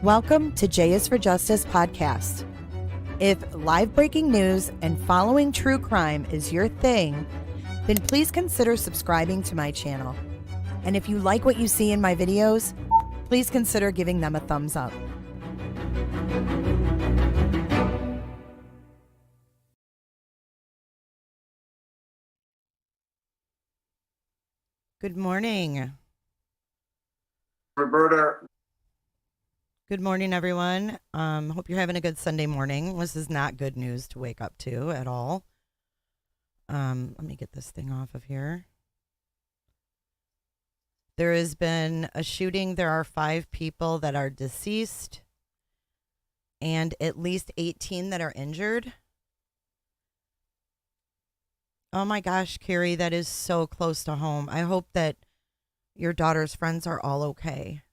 Welcome to J is for Justice podcast. If live breaking news and following true crime is your thing, then please consider subscribing to my channel. And if you like what you see in my videos, please consider giving them a thumbs up. Good morning. Roberta. Good morning, everyone. Hope you're having a good Sunday morning. This is not good news to wake up to at all. Let me get this thing off of here. There has been a shooting. There are 5 people that are deceased and at least 18 that are injured. Oh my gosh, Carrie, that is so close to home. I hope that your daughter's friends are all okay.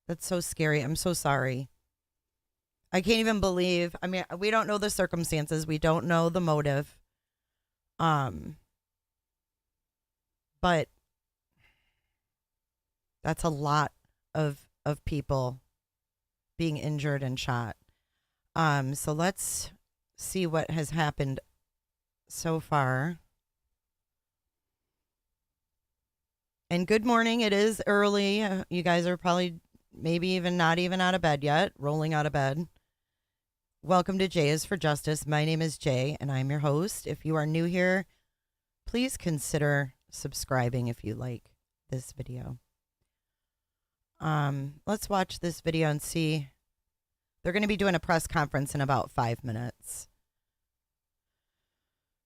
That's so scary. I'm so sorry. I can't even believe. I mean, we don't know the circumstances. We don't know the motive. But that's a lot of people being injured and shot. So let's see what has happened so far. And good morning. It is early. You guys are probably maybe even not even out of bed yet, rolling out of bed. Welcome to J is for Justice. My name is Jay, and I'm your host. If you are new here, please consider subscribing if you like this video. Let's watch this video and see. They're going to be doing a press conference in about 5 minutes.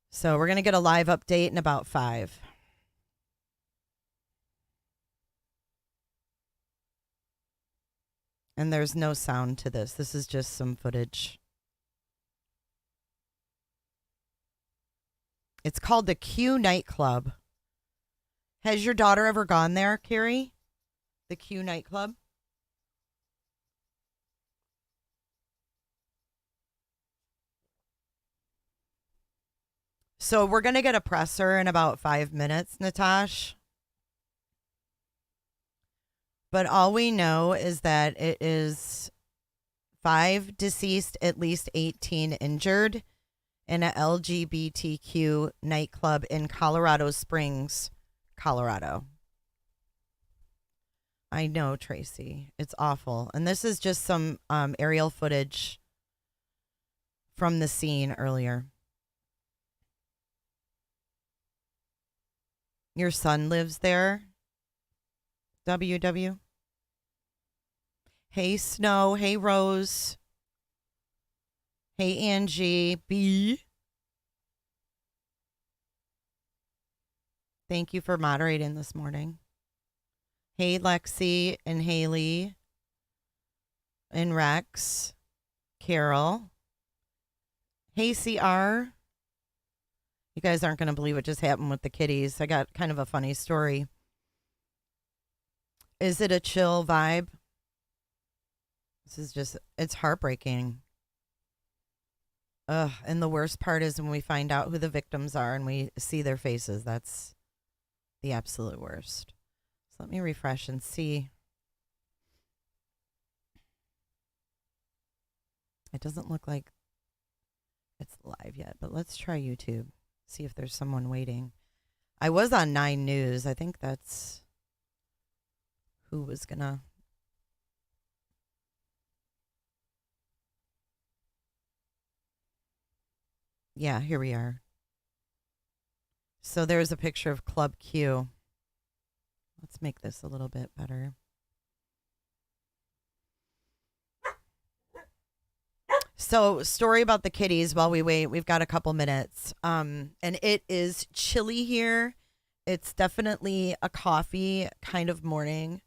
So we're going to get a live update in about 5. And there's no sound to this. This is just some footage. It's called the Q nightclub. Has your daughter ever gone there, Carrie? The Q nightclub? So we're going to get a presser in about 5 minutes, Natasha. But all we know is that it is 5 deceased, at least 18 injured in a LGBTQ nightclub in Colorado Springs, Colorado. I know, Tracy. It's awful. And this is just some aerial footage from the scene earlier. Your son lives there? WW. Hey, Snow. Hey, Rose. Hey, Angie. B. Thank you for moderating this morning. Hey, Lexi and Haley and Rex. Carol. Hey, CR. You guys aren't going to believe what just happened with the kitties. I got kind of a funny story. Is it a chill vibe? This is just, it's heartbreaking. Ugh, and the worst part is when we find out who the victims are and we see their faces. That's the absolute worst. So let me refresh and see. It doesn't look like it's live yet, but let's try YouTube. See if there's someone waiting. I was on 9 News. I think that's who was gonna. Yeah, here we are. So there's a picture of Club Q. Let's make this a little bit better. So, story about the kitties while we wait. We've got a couple minutes. And it is chilly here. It's definitely a coffee kind of morning.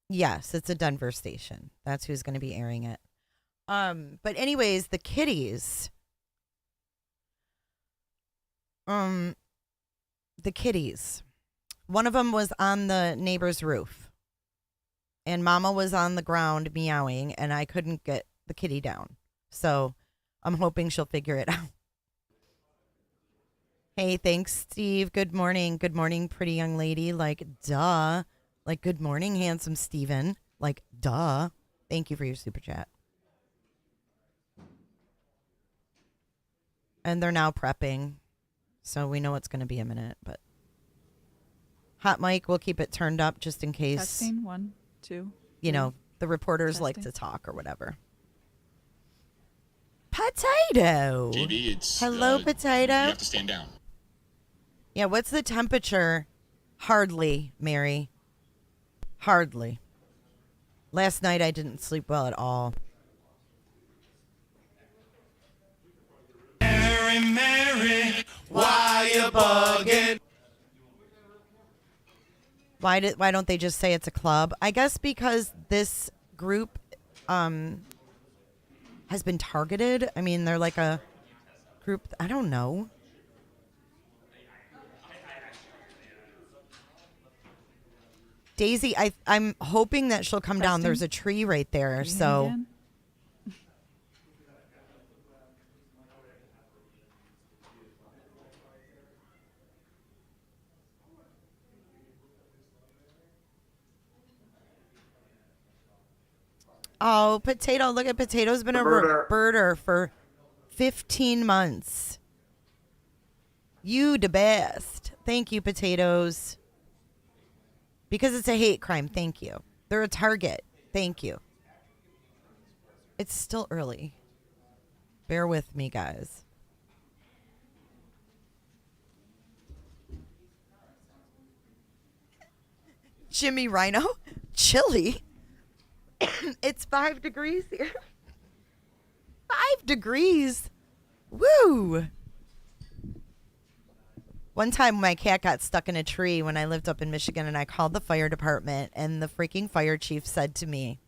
Yes, it's a Denver station. That's who's going to be airing it. But anyways, the kitties. The kitties. One of them was on the neighbor's roof. And Mama was on the ground meowing, and I couldn't get the kitty down. So I'm hoping she'll figure it out. Hey, thanks, Steve. Good morning. Good morning, pretty young lady. Like, duh. Like, good morning, handsome Steven. Like, duh. Thank you for your super chat. And they're now prepping. So we know it's going to be a minute, but hot mic, we'll keep it turned up just in case. Testing, 1, 2. You know, the reporters Testing. like to talk or whatever. Potato. JB, it's hello, Potato. You have to stand down. Yeah, what's the temperature? Hardly, Mary. Hardly. Last night I didn't sleep well at all. Mary, Mary, why you bugging? Why don't they just say it's a club? I guess because this group has been targeted. I mean, they're like a group. I don't know. Daisy, I'm hoping that she'll come down. There's a tree right there, so. Oh, Potato, look at Potato's been a birder for 15 months. You the best. Thank you, Potatoes. Because it's a hate crime, thank you. They're a target. Thank you. It's still early. Bear with me, guys. Jimmy Rhino? Chilly? It's 5 degrees here. 5 degrees? Woo! One time my cat got stuck in a tree when I lived up in Michigan, and I called the fire department, and the freaking fire chief said to me,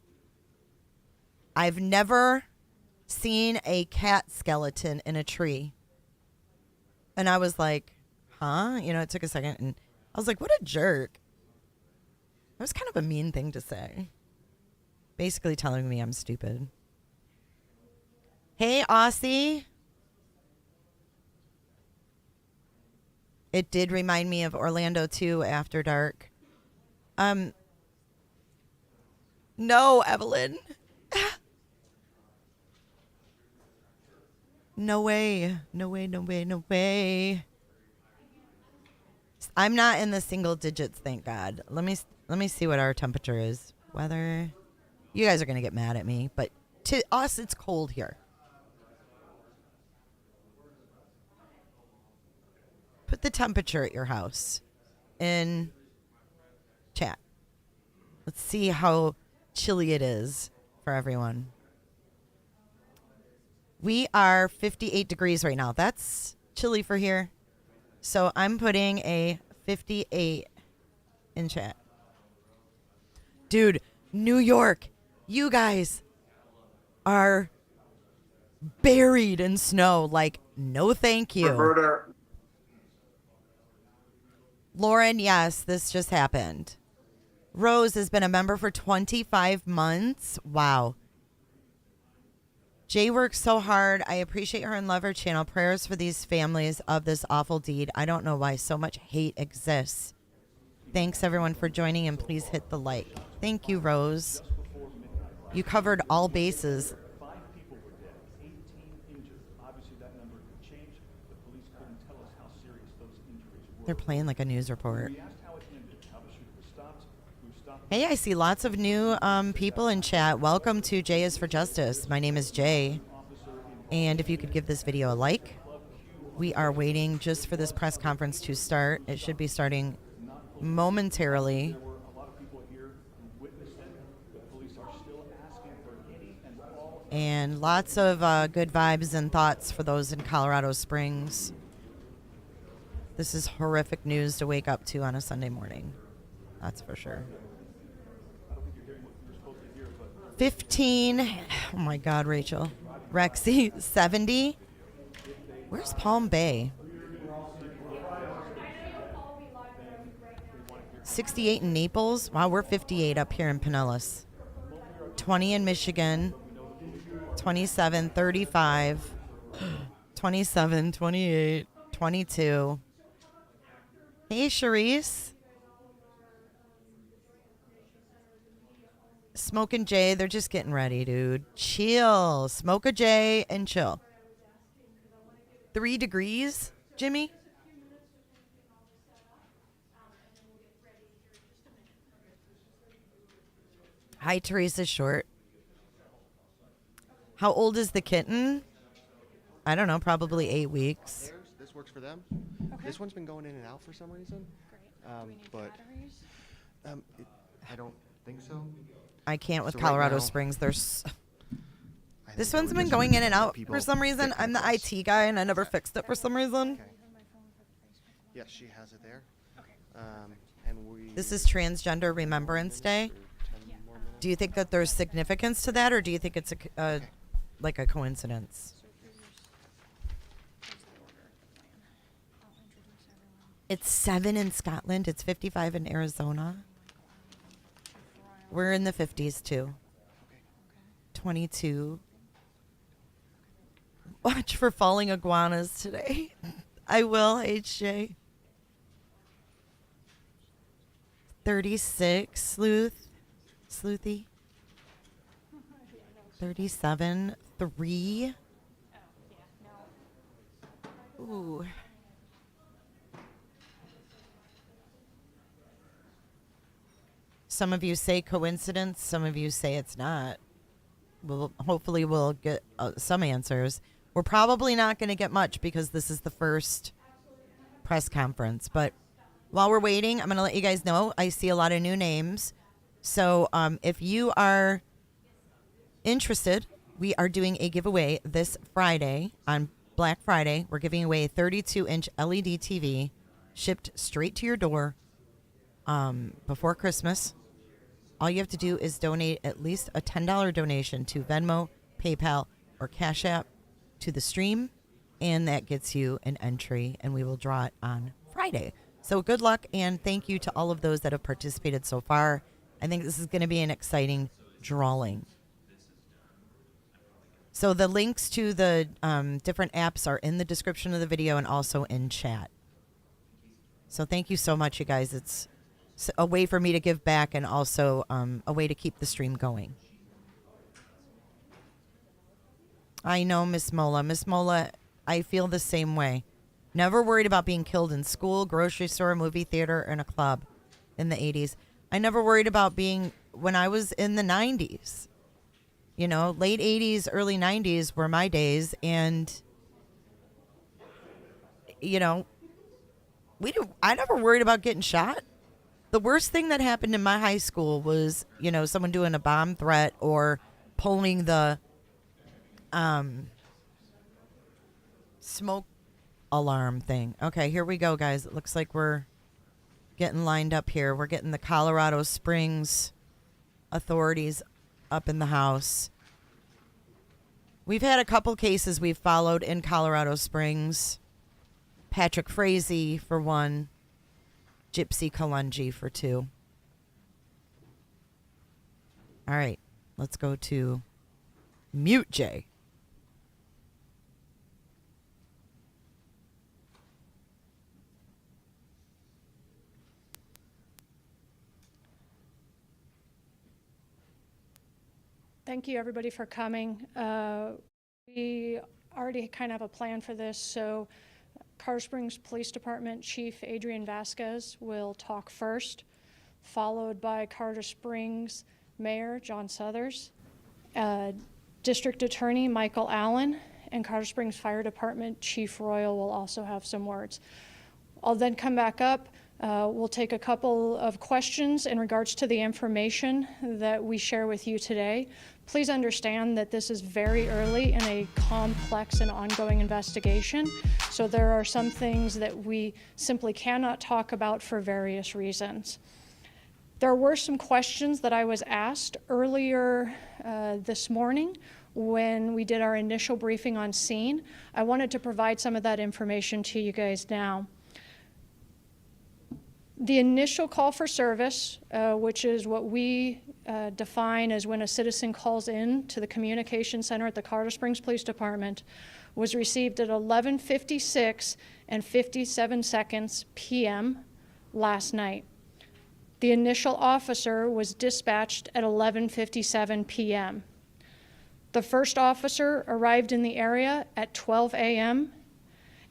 I've never seen a cat skeleton in a tree. And I was like, huh? You know, it took a second, and I was like, what a jerk. That was kind of a mean thing to say. Basically telling me I'm stupid. Hey, Aussie. It did remind me of Orlando 2 After Dark. No, Evelyn. No way. No way, no way, no way. I'm not in the single digits, thank God. Let me see what our temperature is. Weather. You guys are going to get mad at me, but to us, it's cold here. Put the temperature at your house in chat. Let's see how chilly it is for everyone. We are 58 degrees right now. That's chilly for here. So I'm putting a 58 in chat. Dude, New York, you guys are buried in snow. Like, no thank you. Lauren, yes, this just happened. Rose has been a member for 25 months. Wow. Jay works so hard. I appreciate her and love her channel. Prayers for these families of this awful deed. I don't know why so much hate exists. Thanks, everyone, for joining, and please hit the like. Thank you, Rose. You covered all bases. 5 people were dead, 18 injured. Obviously, that number could change. The police couldn't tell us how serious those injuries were. They're playing like a news report. We asked how it ended, how the shooter was stopped. Who stopped? Hey, I see lots of new people in chat. Welcome to Jay is for Justice. My name is Jay. And if you could give this video a like. We are waiting just for this press conference to start. It should be starting momentarily. There were a lot of people here who witnessed it. The police are still asking for any and all. And lots of good vibes and thoughts for those in Colorado Springs. This is horrific news to wake up to on a Sunday morning. That's for sure. 15. Oh my God, Rachel. Rexy, 70. Where's Palm Bay? 68 in Naples. Wow, we're 58 up here in Pinellas. 20 in Michigan. 27, 35. 27, 28, 22. Hey, Charisse. Smoke and Jay, they're just getting ready, dude. Chill. Smoke a J and chill. 3 degrees, Jimmy? Hi, Teresa Short. How old is the kitten? I don't know, probably 8 weeks. This works for them. Okay. This one's been going in and out for some reason. Great. Do we need but batteries? I don't think so. I can't with So right Colorado now- Springs. There's I this think that one's would been just going in let and out people for some reason. get I'm the close. IT guy and I never fixed it for some reason. Okay. Yes, she has it there. Okay. And we. This is Transgender Remembrance Day. Do you think that there's significance to that, or do you think it's like a coincidence? So here's the order, the plan. I'll introduce everyone. It's 7 in Scotland. It's 55 in Arizona. We're in the 50s too. 22. Watch for falling iguanas today. I will, HJ. 36, Sleuthy. 37, 3. Ooh. Some of you say coincidence. Some of you say it's not. Hopefully we'll get some answers. We're probably not going to get much because this is the first press conference. But while we're waiting, I'm going to let you guys know I see a lot of new names. So if you are interested, we are doing a giveaway this Friday on Black Friday. We're giving away a 32-inch LED TV shipped straight to your door before Christmas. All you have to do is donate at least a $10 donation to Venmo, PayPal, or Cash App to the stream, and that gets you an entry, and we will draw it on Friday. So good luck, and thank you to all of those that have participated so far. I think this is going to be an exciting drawing. So the links to the different apps are in the description of the video and also in chat. So thank you so much, you guys. It's a way for me to give back and also a way to keep the stream going. I know, Miss Mola. Miss Mola, I feel the same way. Never worried about being killed in school, grocery store, movie theater, and a club in the 80s. I never worried about being when I was in the 90s. You know, late 80s, early 90s were my days. And, you know, I never worried about getting shot. The worst thing that happened in my high school was, you know, someone doing a bomb threat or pulling the smoke alarm thing. Okay, here we go, guys. It looks like we're getting lined up here. We're getting the Colorado Springs authorities up in the house. We've had a couple cases we've followed in Colorado Springs. Patrick Frazee for one. Gypsy Kalungi for 2. All right, let's go to Mute J. Thank you, everybody, for coming. We already kind of have a plan for this, so Colorado Springs Police Department Chief Adrian Vasquez will talk first, followed by Colorado Springs Mayor John Suthers, District Attorney Michael Allen, and Colorado Springs Fire Department Chief Royal will also have some words. I'll then come back up. We'll take a couple of questions in regards to the information that we share with you today. Please understand that this is very early in a complex and ongoing investigation, so there are some things that we simply cannot talk about for various reasons. There were some questions that I was asked earlier this morning when we did our initial briefing on scene. I wanted to provide some of that information to you guys now. The initial call for service, which is what we define as when a citizen calls in to the communication center at the Colorado Springs Police Department, was received at 11:56 and 57 seconds p.m. last night. The initial officer was dispatched at 11:57 p.m. The first officer arrived in the area at 12 a.m.,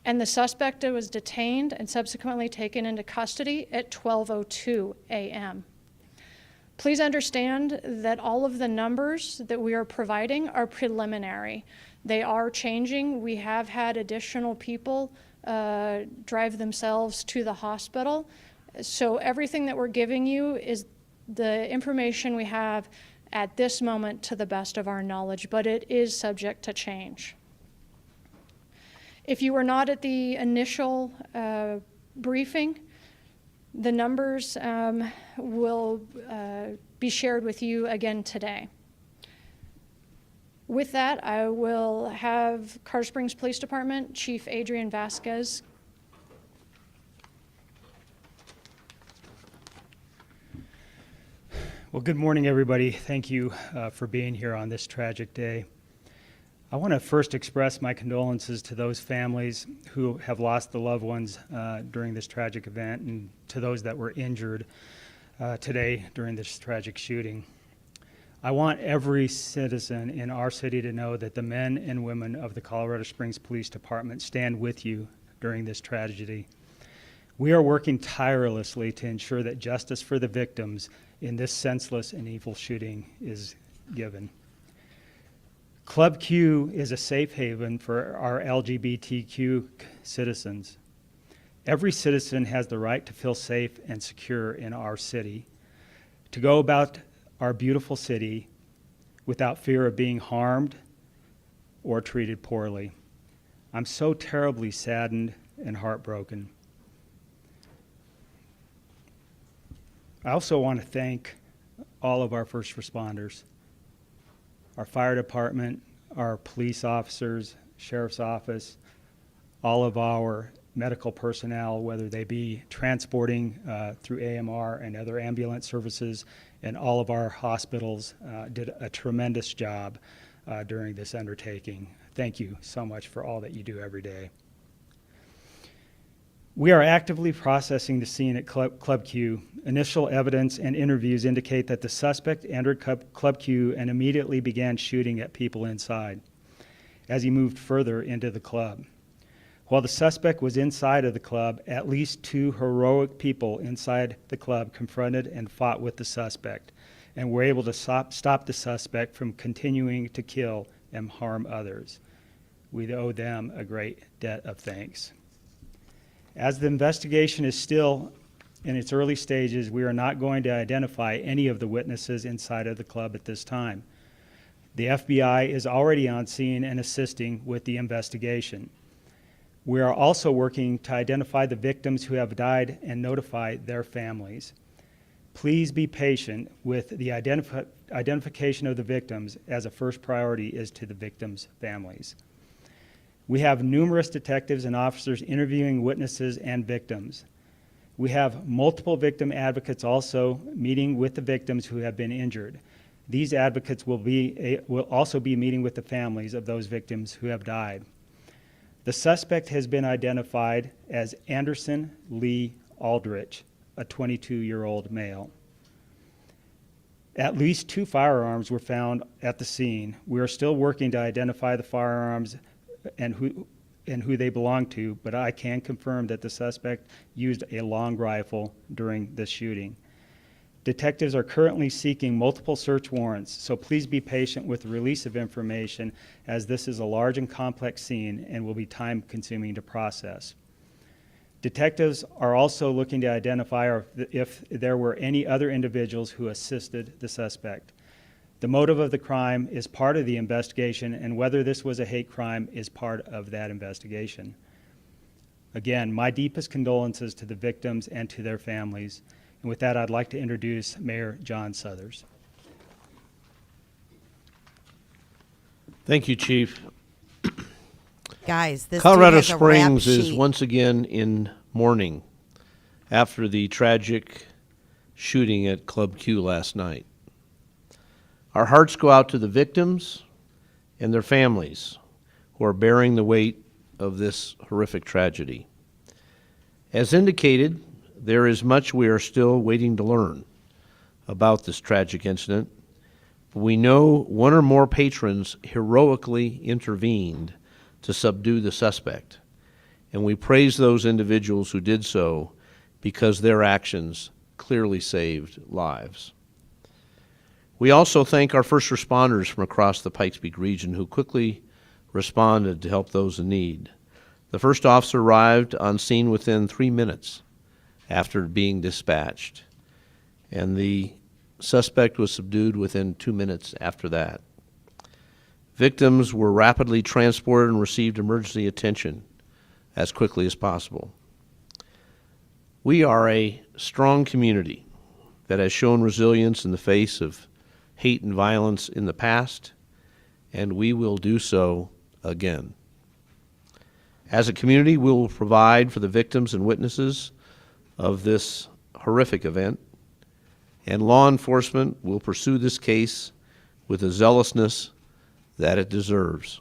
and the suspect was detained and subsequently taken into custody at 12:02 a.m. Please understand that all of the numbers that we are providing are preliminary. They are changing. We have had additional people drive themselves to the hospital. So everything that we're giving you is the information we have at this moment to the best of our knowledge, but it is subject to change. If you were not at the initial briefing, the numbers will be shared with you again today. With that, I will have Carter Springs Police Department Chief Adrian Vasquez. Well, good morning, everybody. Thank you for being here on this tragic day. I want to first express my condolences to those families who have lost the loved ones during this tragic event, and to those that were injured today during this tragic shooting. I want every citizen in our city to know that the men and women of the Colorado Springs Police Department stand with you during this tragedy. We are working tirelessly to ensure that justice for the victims in this senseless and evil shooting is given. Club Q is a safe haven for our LGBTQ citizens. Every citizen has the right to feel safe and secure in our city, to go about our beautiful city without fear of being harmed or treated poorly. I'm so terribly saddened and heartbroken. I also want to thank all of our first responders, our fire department, our police officers, sheriff's office, all of our medical personnel, whether they be transporting through AMR and other ambulance services, and all of our hospitals did a tremendous job during this undertaking. Thank you so much for all that you do every day. We are actively processing the scene at Club Q. Initial evidence and interviews indicate that the suspect entered Club Q and immediately began shooting at people inside as he moved further into the club. While the suspect was inside of the club, at least 2 heroic people inside the club confronted and fought with the suspect and were able to stop the suspect from continuing to kill and harm others. We owe them a great debt of thanks. As the investigation is still in its early stages, we are not going to identify any of the witnesses inside of the club at this time. The FBI is already on scene and assisting with the investigation. We are also working to identify the victims who have died and notify their families. Please be patient with the identification of the victims, as a first priority is to the victims' families. We have numerous detectives and officers interviewing witnesses and victims. We have multiple victim advocates also meeting with the victims who have been injured. These advocates will also be meeting with the families of those victims who have died. The suspect has been identified as Anderson Lee Aldrich, a 22-year-old male. At least 2 firearms were found at the scene. We are still working to identify the firearms and who they belong to, but I can confirm that the suspect used a long rifle during this shooting. Detectives are currently seeking multiple search warrants, so please be patient with the release of information, as this is a large and complex scene and will be time-consuming to process. Detectives are also looking to identify if there were any other individuals who assisted the suspect. The motive of the crime is part of the investigation, and whether this was a hate crime is part of that investigation. Again, my deepest condolences to the victims and to their families. And with that, I'd like to introduce Mayor John Suthers. Thank you, Chief. Guys, this Colorado dude has a rap Springs is sheet. once again in mourning after the tragic shooting at Club Q last night. Our hearts go out to the victims and their families who are bearing the weight of this horrific tragedy. As indicated, there is much we are still waiting to learn about this tragic incident. We know one or more patrons heroically intervened to subdue the suspect, and we praise those individuals who did so because their actions clearly saved lives. We also thank our first responders from across the Pikes Peak region who quickly responded to help those in need. The first officer arrived on scene within 3 minutes after being dispatched, and the suspect was subdued within 2 minutes after that. Victims were rapidly transported and received emergency attention as quickly as possible. We are a strong community that has shown resilience in the face of hate and violence in the past, and we will do so again. As a community, we will provide for the victims and witnesses of this horrific event, and law enforcement will pursue this case with the zealousness that it deserves.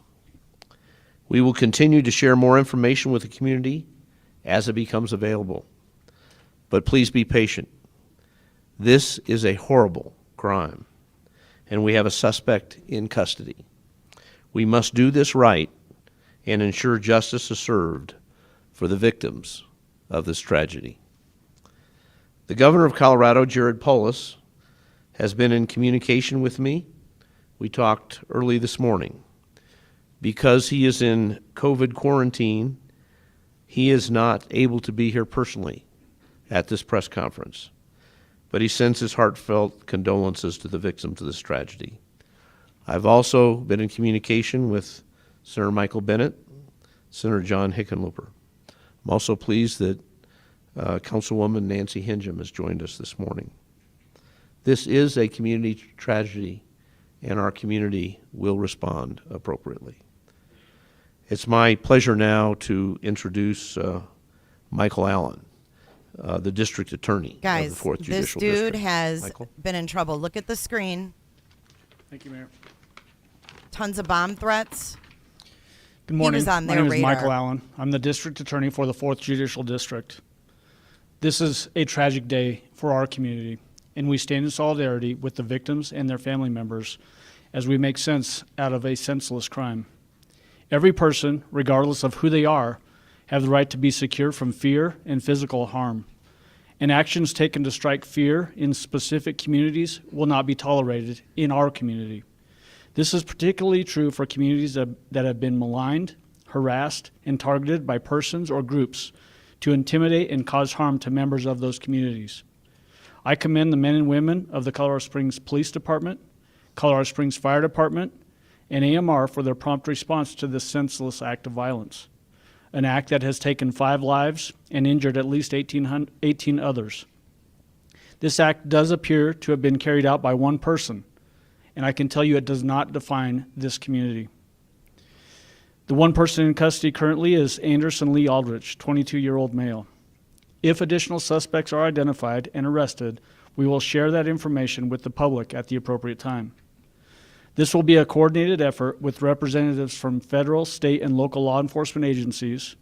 We will continue to share more information with the community as it becomes available. But please be patient. This is a horrible crime, and we have a suspect in custody. We must do this right and ensure justice is served for the victims of this tragedy. The Governor of Colorado, Jared Polis, has been in communication with me. We talked early this morning. Because he is in COVID quarantine, he is not able to be here personally at this press conference, but he sends his heartfelt condolences to the victims of this tragedy. I've also been in communication with Senator Michael Bennet, Senator John Hickenlooper. I'm also pleased that Councilwoman Nancy Hingham has joined us this morning. This is a community tragedy, and our community will respond appropriately. It's my pleasure now to introduce Michael Allen, the district attorney of Guys, the 4th this Judicial dude District. has Michael? been in trouble. Look at the screen. Thank you, Mayor. Tons of bomb threats. Good morning. was on My their name is radar. Michael Allen. I'm the district attorney for the 4th Judicial District. This is a tragic day for our community, and we stand in solidarity with the victims and their family members as we make sense out of a senseless crime. Every person, regardless of who they are, have the right to be secure from fear and physical harm. And actions taken to strike fear in specific communities will not be tolerated in our community. This is particularly true for communities that have been maligned, harassed, and targeted by persons or groups to intimidate and cause harm to members of those communities. I commend the men and women of the Colorado Springs Police Department, Colorado Springs Fire Department, and AMR for their prompt response to this senseless act of violence, an act that has taken 5 lives and injured at least 18 others. This act does appear to have been carried out by one person, and I can tell you it does not define this community. The one person in custody currently is Anderson Lee Aldrich, 22-year-old male. If additional suspects are identified and arrested, we will share that information with the public at the appropriate time. This will be a coordinated effort with representatives from federal, state, and local law enforcement agencies.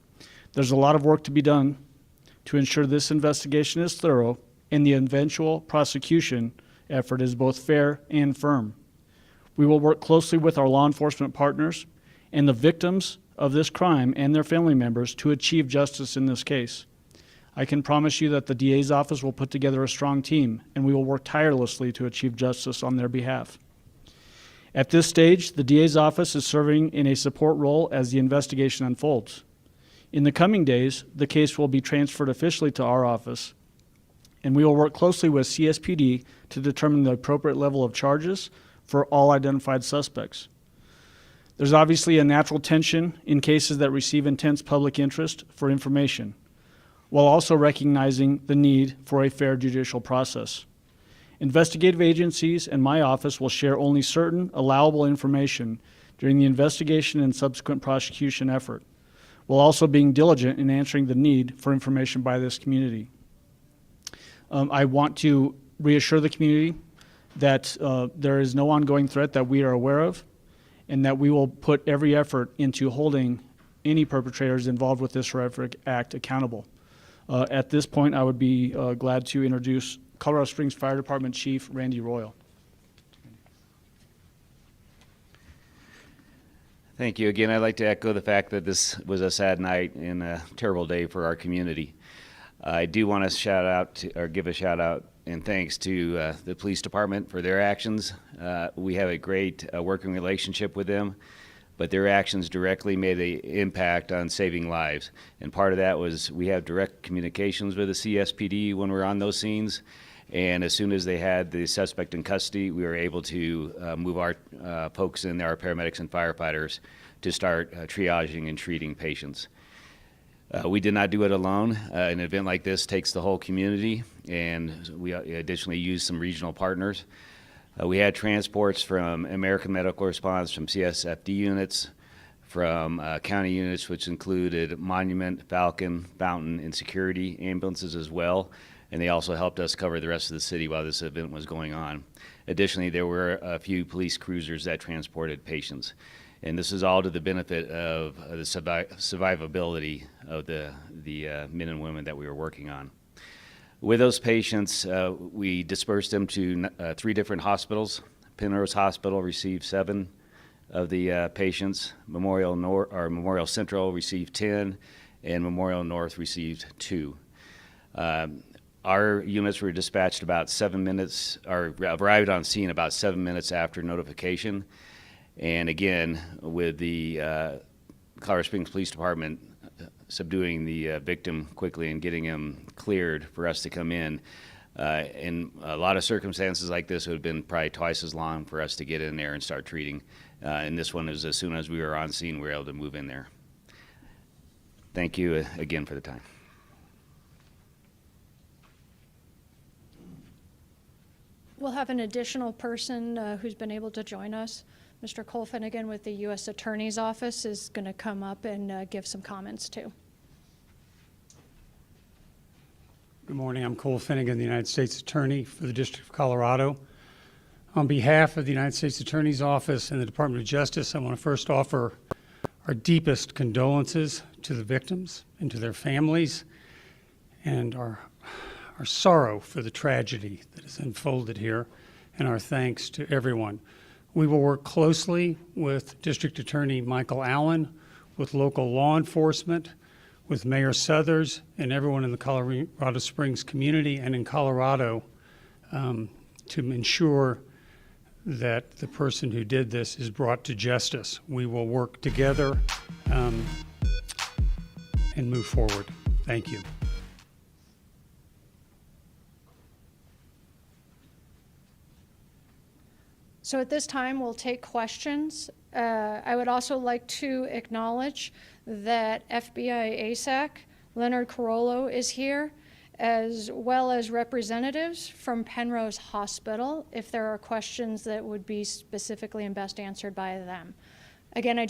There's a lot of work to be done to ensure this investigation is thorough and the eventual prosecution effort is both fair and firm. We will work closely with our law enforcement partners and the victims of this crime and their family members to achieve justice in this case. I can promise you that the DA's office will put together a strong team, and we will work tirelessly to achieve justice on their behalf. At this stage, the DA's office is serving in a support role as the investigation unfolds. In the coming days, the case will be transferred officially to our office, and we will work closely with CSPD to determine the appropriate level of charges for all identified suspects. There's obviously a natural tension in cases that receive intense public interest for information, while also recognizing the need for a fair judicial process. Investigative agencies and my office will share only certain allowable information during the investigation and subsequent prosecution effort, while also being diligent in answering the need for information by this community. I want to reassure the community that there is no ongoing threat that we are aware of, and that we will put every effort into holding any perpetrators involved with this horrific act accountable. At this point, I would be glad to introduce Colorado Springs Fire Department Chief Randy Royal. Thank you. Again, I'd like to echo the fact that this was a sad night and a terrible day for our community. I do want to give a shout out and thanks to the police department for their actions. We have a great working relationship with them, but their actions directly made an impact on saving lives. And part of that was we have direct communications with the CSPD when we're on those scenes. And as soon as they had the suspect in custody, we were able to move our folks in there, our paramedics and firefighters, to start triaging and treating patients. We did not do it alone. An event like this takes the whole community, and we additionally used some regional partners. We had transports from American Medical Response, from CSFD units, from county units, which included Monument, Falcon, Fountain, and security ambulances as well. And they also helped us cover the rest of the city while this event was going on. Additionally, there were a few police cruisers that transported patients. And this is all to the benefit of the survivability of the men and women that we were working on. With those patients, we dispersed them to 3 different hospitals. Penrose Hospital received 7 of the patients. Memorial Central received 10, and Memorial North received 2. Our units were dispatched about 7 minutes, or arrived on scene about 7 minutes after notification. And again, with the Colorado Springs Police Department subduing the victim quickly and getting him cleared for us to come in a lot of circumstances like this, it would have been probably twice as long for us to get in there and start treating. And this one is as soon as we were on scene, we were able to move in there. Thank you again for the time. We'll have an additional person who's been able to join us. Mr. Cole Finnegan with the U.S. Attorney's Office is going to come up and give some comments too. Good morning. I'm Cole Finnegan, the United States Attorney for the District of Colorado. On behalf of the United States Attorney's Office and the Department of Justice, I want to first offer our deepest condolences to the victims and to their families, and our sorrow for the tragedy that has unfolded here, and our thanks to everyone. We will work closely with District Attorney Michael Allen, with local law enforcement, with Mayor Suthers, and everyone in the Colorado Springs community and in Colorado to ensure that the person who did this is brought to justice. We will work together and move forward. Thank you. So at this time, we'll take questions. I would also like to acknowledge that FBI ASAC, Leonard Carollo, is here, as well as representatives from Penrose Hospital, if there are questions that would be specifically and best answered by them. Again,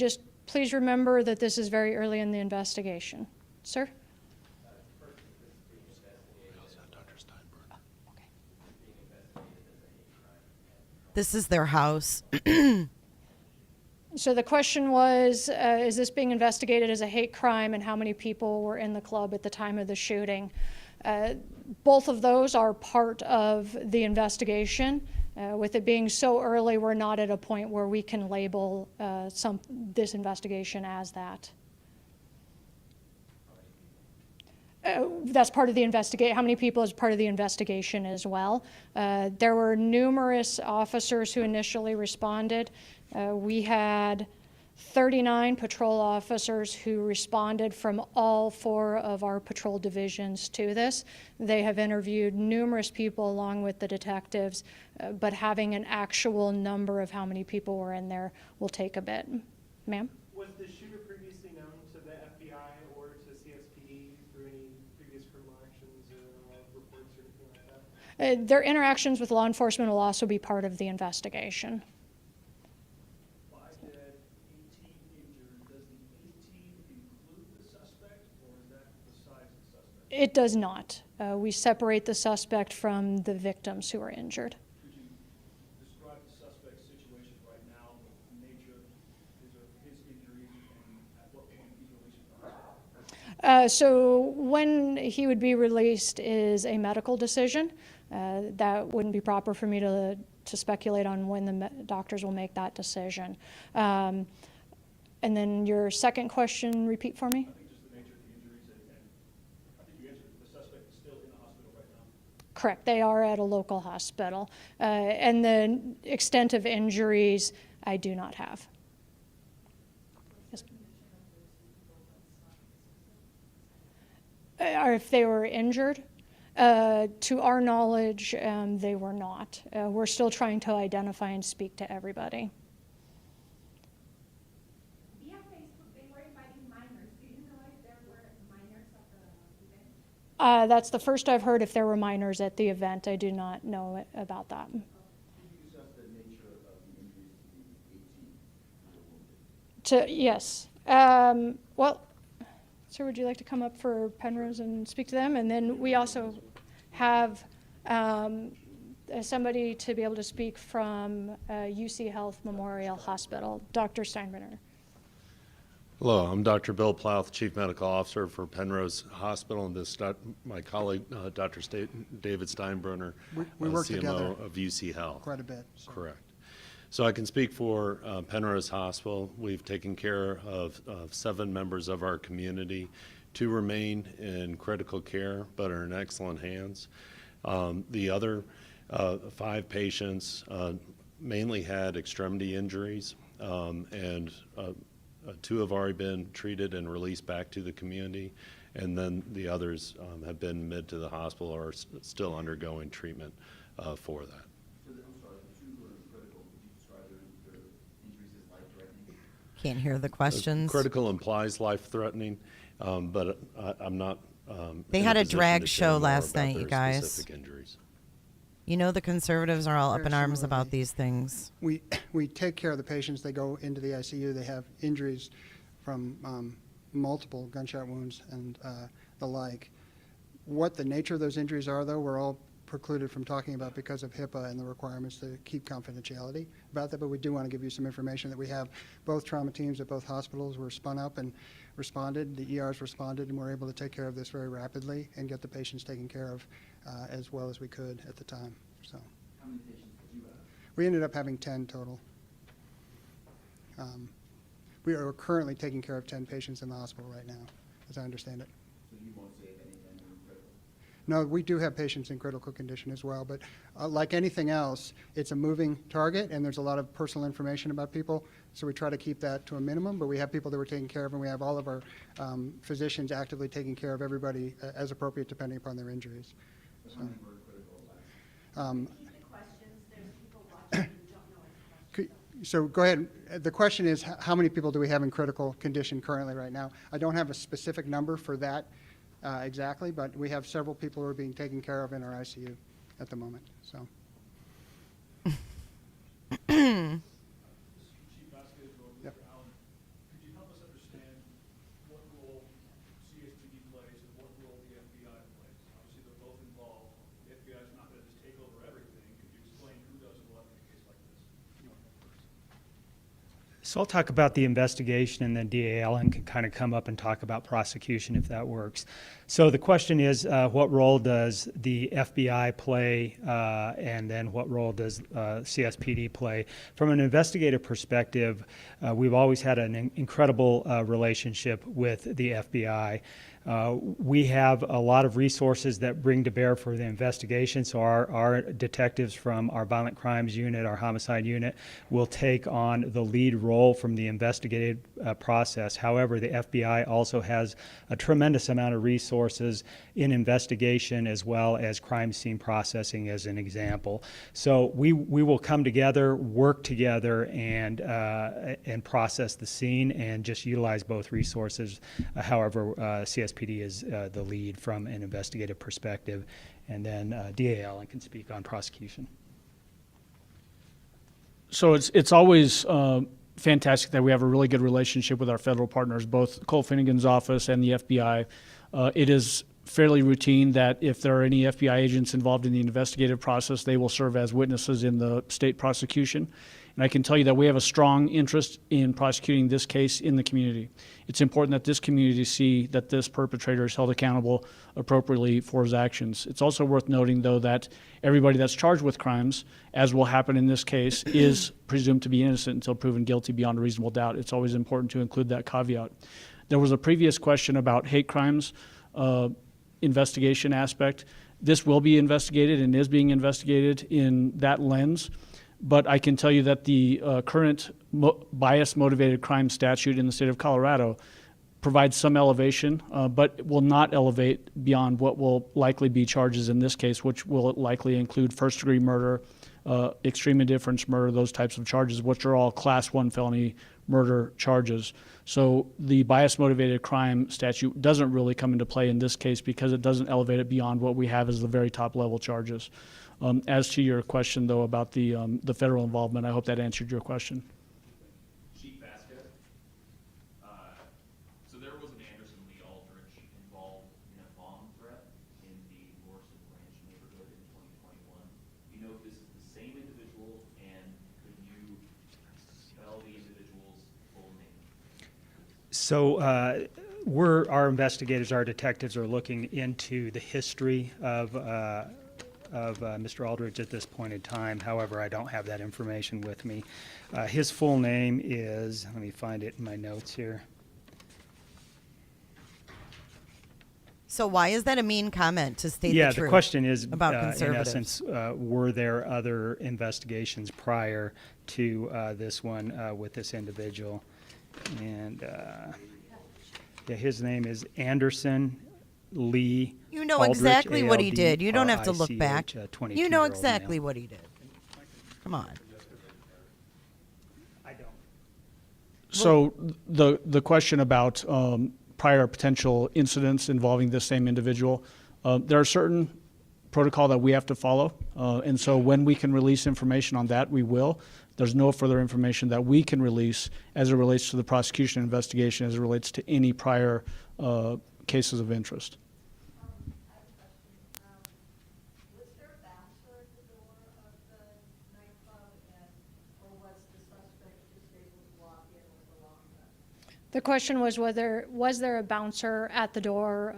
please remember that this is very early in the investigation. Sir? This is their house. So the question was, is this being investigated as a hate crime, and how many people were in the club at the time of the shooting? Both of those are part of the investigation. With it being so early, we're not at a point where we can label this investigation as that. That's part of the investigation. How many people is part of the investigation as well? There were numerous officers who initially responded. We had 39 patrol officers who responded from all 4 of our patrol divisions to this. They have interviewed numerous people along with the detectives, but having an actual number of how many people were in there will take a bit. Ma'am? Was the shooter previously known to the FBI or to CSPD through any previous criminal actions or reports or anything like that? Their interactions with law enforcement will also be part of the investigation. It does not. We separate the suspect from the victims who are injured. Could you describe the suspect's situation right now, the nature of his injuries, and at what point he's released from the hospital? So when he would be released is a medical decision. That wouldn't be proper for me to speculate on when the doctors will make that decision. And then your second question, repeat for me? Correct, they are at a local hospital. And the extent of injuries, I do not have. Yes. Or if they were injured, to our knowledge, they were not. We're still trying to identify and speak to everybody. Via Facebook, they were inviting minors. Do you know if there were minors at the event? That's the first I've heard if there were minors at the event. I do not know about that. Yes. Well, sir, would you like to come up for Penrose and speak to them? And then we also have somebody to be able to speak from U.C. Health Memorial Hospital, Dr. Steinbrenner. Hello, I'm Dr. Bill Plouth, Chief Medical Officer for Penrose Hospital, and this my colleague, Dr. David Steinbrenner, we work CMO together of UC Health. quite a bit. So. Correct. So I can speak for Penrose Hospital. We've taken care of 7 members of our community. 2 remain in critical care, but are in excellent hands. The other 5 patients mainly had extremity injuries, and 2 have already been treated and released back to the community, and then the others have been admitted to the hospital or are still undergoing treatment for that. Can't hear the questions. Critical implies life-threatening, but I'm not. They in had a position drag to show share more last about night, their you guys. specific injuries. You know the conservatives are all up in Very arms about similarly. these things. We take care of the patients. They go into the ICU. They have injuries from multiple gunshot wounds and the like. What the nature of those injuries are, though, we're all precluded from talking about because of HIPAA and the requirements to keep confidentiality about that, but we do want to give you some information that we have. Both trauma teams at both hospitals were spun up and responded. The ERs responded, and we're able to take care of this very rapidly and get the patients taken care of as well as we could at the time. So, how many patients did you have? we ended up having 10 total. We are currently taking care of 10 patients in the hospital right now, as I understand it. So you won't say if any of them are critical? No, we do have patients in critical condition as well, but like anything else, it's a moving target, and there's a lot of personal information about people, so we try to keep that to a minimum, but we have people that we're taking care of, and we have all of our physicians actively taking care of everybody as appropriate depending upon their injuries. So how many were critical last? So go ahead. The question is, how many people do we have in critical condition currently right now? I don't have a specific number for that exactly, but we have several people who are being taken care of in our ICU at the moment. So. Yep. Could you help us understand what role CSPD plays and what role the FBI plays? Obviously, they're both involved. The FBI is not going to just take over everything. Could you explain who does what in a case like this? So I'll talk about the investigation, and then DA Allen can kind of come up and talk about prosecution if that works. So the question is, what role does the FBI play, and then what role does CSPD play? From an investigative perspective, we've always had an incredible relationship with the FBI. We have a lot of resources that bring to bear for the investigation. So our detectives from our violent crimes unit, our homicide unit, will take on the lead role from the investigative process. However, the FBI also has a tremendous amount of resources in investigation as well as crime scene processing, as an example. So we will come together, work together, and process the scene and just utilize both resources. However, CSPD is the lead from an investigative perspective, and then DA Allen can speak on prosecution. So it's always fantastic that we have a really good relationship with our federal partners, both Cole Finnegan's office and the FBI. It is fairly routine that if there are any FBI agents involved in the investigative process, they will serve as witnesses in the state prosecution. And I can tell you that we have a strong interest in prosecuting this case in the community. It's important that this community see that this perpetrator is held accountable appropriately for his actions. It's also worth noting, though, that everybody that's charged with crimes, as will happen in this case, is presumed to be innocent until proven guilty beyond a reasonable doubt. It's always important to include that caveat. There was a previous question about hate crimes investigation aspect. This will be investigated and is being investigated in that lens, but I can tell you that the current bias-motivated crime statute in the state of Colorado provides some elevation, but will not elevate beyond what will likely be charges in this case, which will likely include first-degree murder, extreme indifference murder, those types of charges, which are all Class 1 felony murder charges. So the bias-motivated crime statute doesn't really come into play in this case because it doesn't elevate it beyond what we have as the very top-level charges. As to your question, though, about the federal involvement, I hope that answered your question. Chief Vasquez, so there was an Anderson Lee Aldrich involved in a bomb threat in the Morrison Ranch neighborhood in 2021. Do you know if this is the same individual, and could you spell the individual's full name? So our investigators, our detectives are looking into the history of Mr. Aldridge at this point in time. However, I don't have that information with me. His full name is, let me find it in my notes here. So why is that a mean comment to state the truth? Yeah, the question is, about in conservatives? essence, were there other investigations prior to this one with this individual? And yeah, his name is Anderson Lee. You know Aldrich, exactly what he did. You don't have to look back. 22-year-old You know male. exactly what he did. Come on. I don't. So the question about prior potential incidents involving this same individual, there are certain protocol that we have to follow, and so when we can release information on that, we will. There's no further information that we can release as it relates to the prosecution investigation, as it relates to any prior cases of interest. Was there a bouncer at the door of the nightclub, or was the suspect just able to walk in with a long gun? The question was was there a bouncer at the door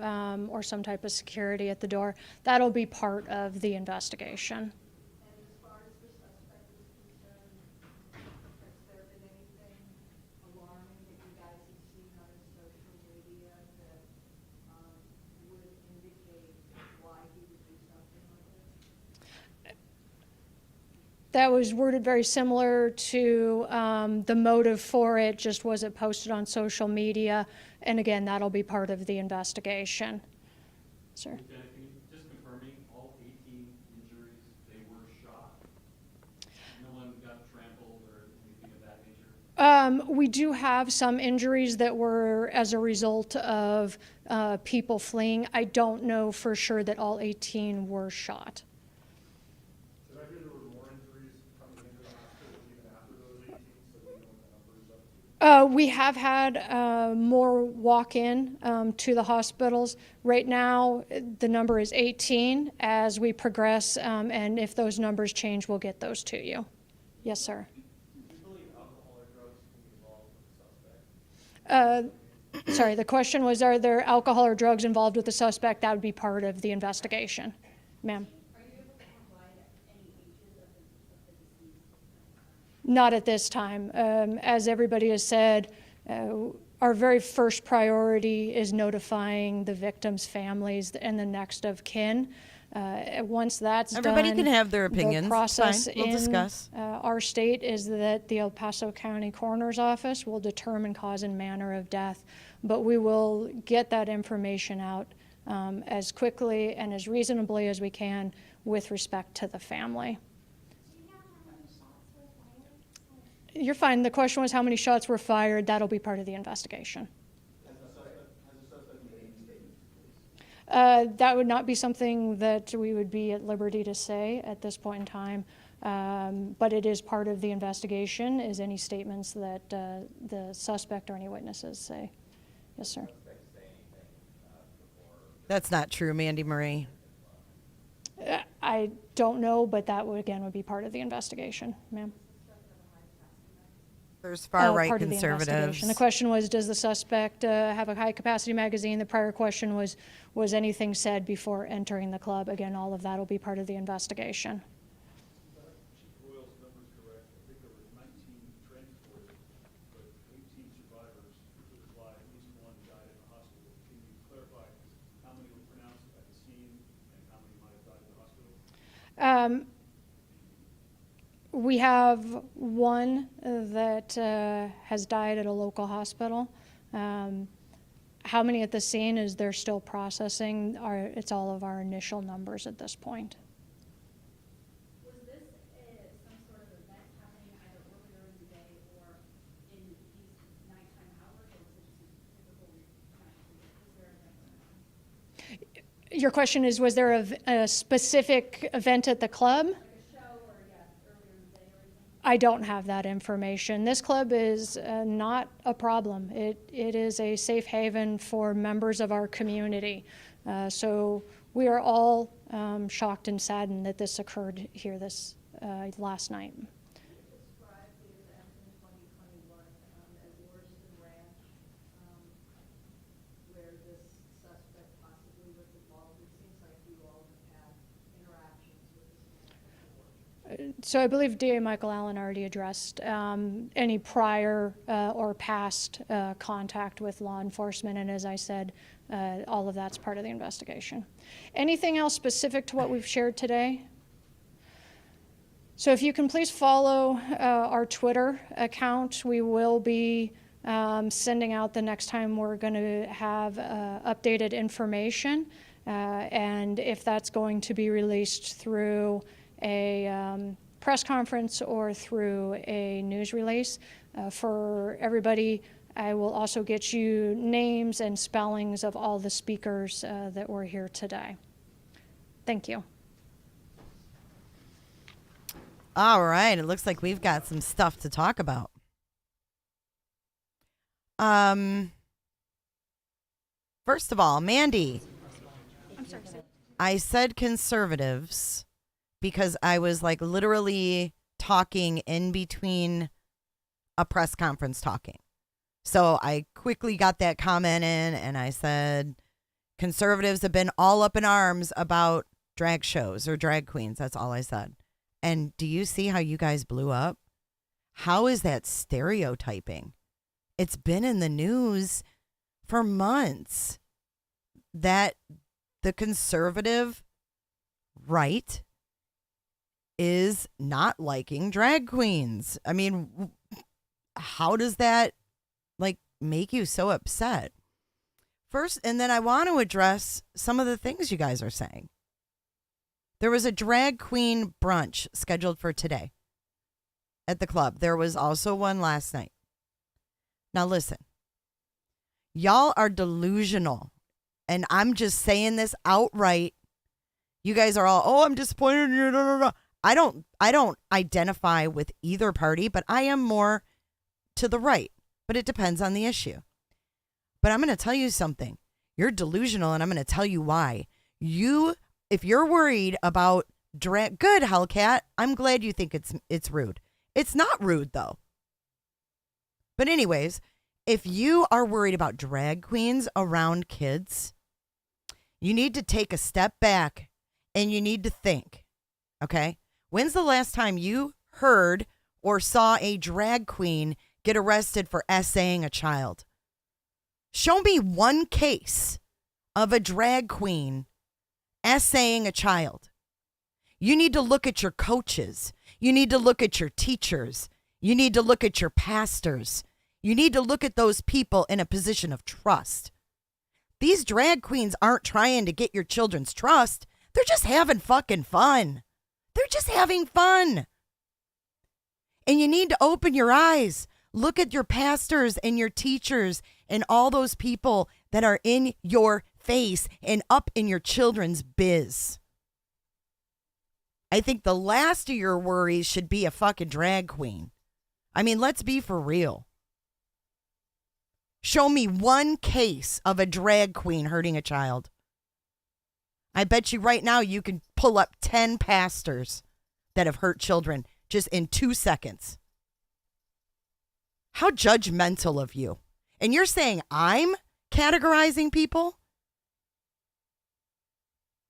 or some type of security at the door? That'll be part of the investigation. And as far as the suspect is concerned, has there been anything alarming that you guys have seen on his social media that would indicate why he would do something like this? That was worded very similar to the motive for it, just was it posted on social media? And again, that'll be part of the investigation. Sir? Lieutenant, can you just confirming all 18 injuries, they were shot? No one got trampled or anything of that nature? We do have some injuries that were as a result of people fleeing. I don't know for sure that all 18 were shot. Did I hear there were more injuries coming into the hospital even after those 18, so we know what the number is up to? We have had more walk-in to the hospitals. Right now, the number is 18. As we progress, and if those numbers change, we'll get those to you. Yes, sir. Do you believe alcohol or drugs can be involved with the suspect? Sorry, the question was, are there alcohol or drugs involved with the suspect? That would be part of the investigation. Ma'am? Are you able to provide any ages of the deceased? Not at this time. As everybody has said, our very first priority is notifying the victims' families and the next of kin. Once that's Everybody done, can have their opinions. The process Fine. We'll in discuss. our state is that the El Paso County Coroner's Office will determine cause and manner of death, but we will get that information out as quickly and as reasonably as we can with respect to the family. Do you know how many shots were fired? You're fine. The question was how many shots were fired. That'll be part of the investigation. Has the suspect made any statements to police? That would not be something that we would be at liberty to say at this point in time, but it is part of the investigation, is any statements that the suspect or any witnesses say. Yes, sir. That's not true, Mandy Marie. I don't know, but that would, again, would be part of the investigation, ma'am. There's far-right part of the investigation. conservatives. The question was, does the suspect have a high-capacity magazine? The prior question was anything said before entering the club? Again, all of that will be part of the investigation. Chief Royal's numbers correct. I think there were 19 transported, but 18 survivors, which is why at least one died in the hospital. Can you clarify how many were pronounced at the scene and how many might have died in the hospital? We have one that has died at a local hospital. How many at the scene is they're still processing? It's all of our initial numbers at this point. Was this some sort of event happening either earlier in the day or in these nighttime hours, or was it just a typical night? Was there an event going on? Your question is, was there a specific event at the club? Like a show or, yeah, earlier in the day or anything? I don't have that information. This club is not a problem. It is a safe haven for members of our community. So we are all shocked and saddened that this occurred here this last night. Can you describe the event in 2021 as Worston Ranch, where this suspect possibly was involved? It seems like you all have had interactions with this man before. So I believe DA Michael Allen already addressed any prior or past contact with law enforcement, and as I said, all of that's part of the investigation. Anything else specific to what we've shared today? So if you can please follow our Twitter account, we will be sending out the next time we're going to have updated information, and if that's going to be released through a press conference or through a news release. For everybody, I will also get you names and spellings of all the speakers that were here today. Thank you. All right, it looks like we've got some stuff to talk about. First of all, Mandy. I'm sorry. I said conservatives because I was like literally talking in between a press conference talking. So I quickly got that comment in and I said, conservatives have been all up in arms about drag shows or drag queens. That's all I said. And do you see how you guys blew up? How is that stereotyping? It's been in the news for months that the conservative right is not liking drag queens. I mean, how does that like make you so upset? First, and then I want to address some of the things you guys are saying. There was a drag queen brunch scheduled for today at the club. There was also one last night. Now listen, y'all are delusional, and I'm just saying this outright. You guys are all, oh, I'm disappointed in you. I don't identify with either party, but I am more to the right. But it depends on the issue. But I'm going to tell you something. You're delusional, and I'm going to tell you why. If you're worried about drag, good, Hellcat. I'm glad you think it's rude. It's not rude though. But anyways, if you are worried about drag queens around kids, you need to take a step back and you need to think. Okay? When's the last time you heard or saw a drag queen get arrested for essaying a child? Show me one case of a drag queen essaying a child. You need to look at your coaches. You need to look at your teachers. You need to look at your pastors. You need to look at those people in a position of trust. These drag queens aren't trying to get your children's trust. They're just having fucking fun. They're just having fun. And you need to open your eyes. Look at your pastors and your teachers and all those people that are in your face and up in your children's biz. I think the last of your worries should be a fucking drag queen. I mean, let's be for real. Show me one case of a drag queen hurting a child. I bet you right now you can pull up 10 pastors that have hurt children just in 2 seconds. How judgmental of you. And you're saying I'm categorizing people?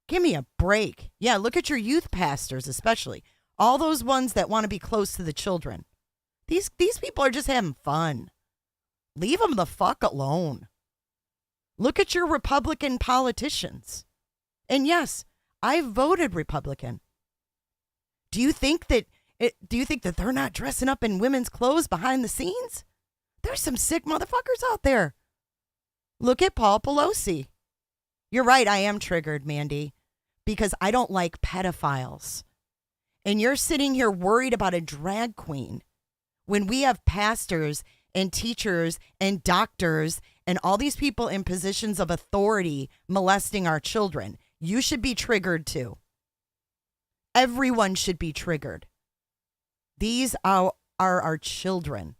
Give me a break. Yeah, look at your youth pastors, especially. All those ones that want to be close to the children. These people are just having fun. Leave them the fuck alone. Look at your Republican politicians. And yes, I voted Republican. Do you think that they're not dressing up in women's clothes behind the scenes? There's some sick motherfuckers out there. Look at Paul Pelosi. You're right, I am triggered, Mandy, because I don't like pedophiles. And you're sitting here worried about a drag queen when we have pastors and teachers and doctors and all these people in positions of authority molesting our children. You should be triggered too. Everyone should be triggered. These are our children.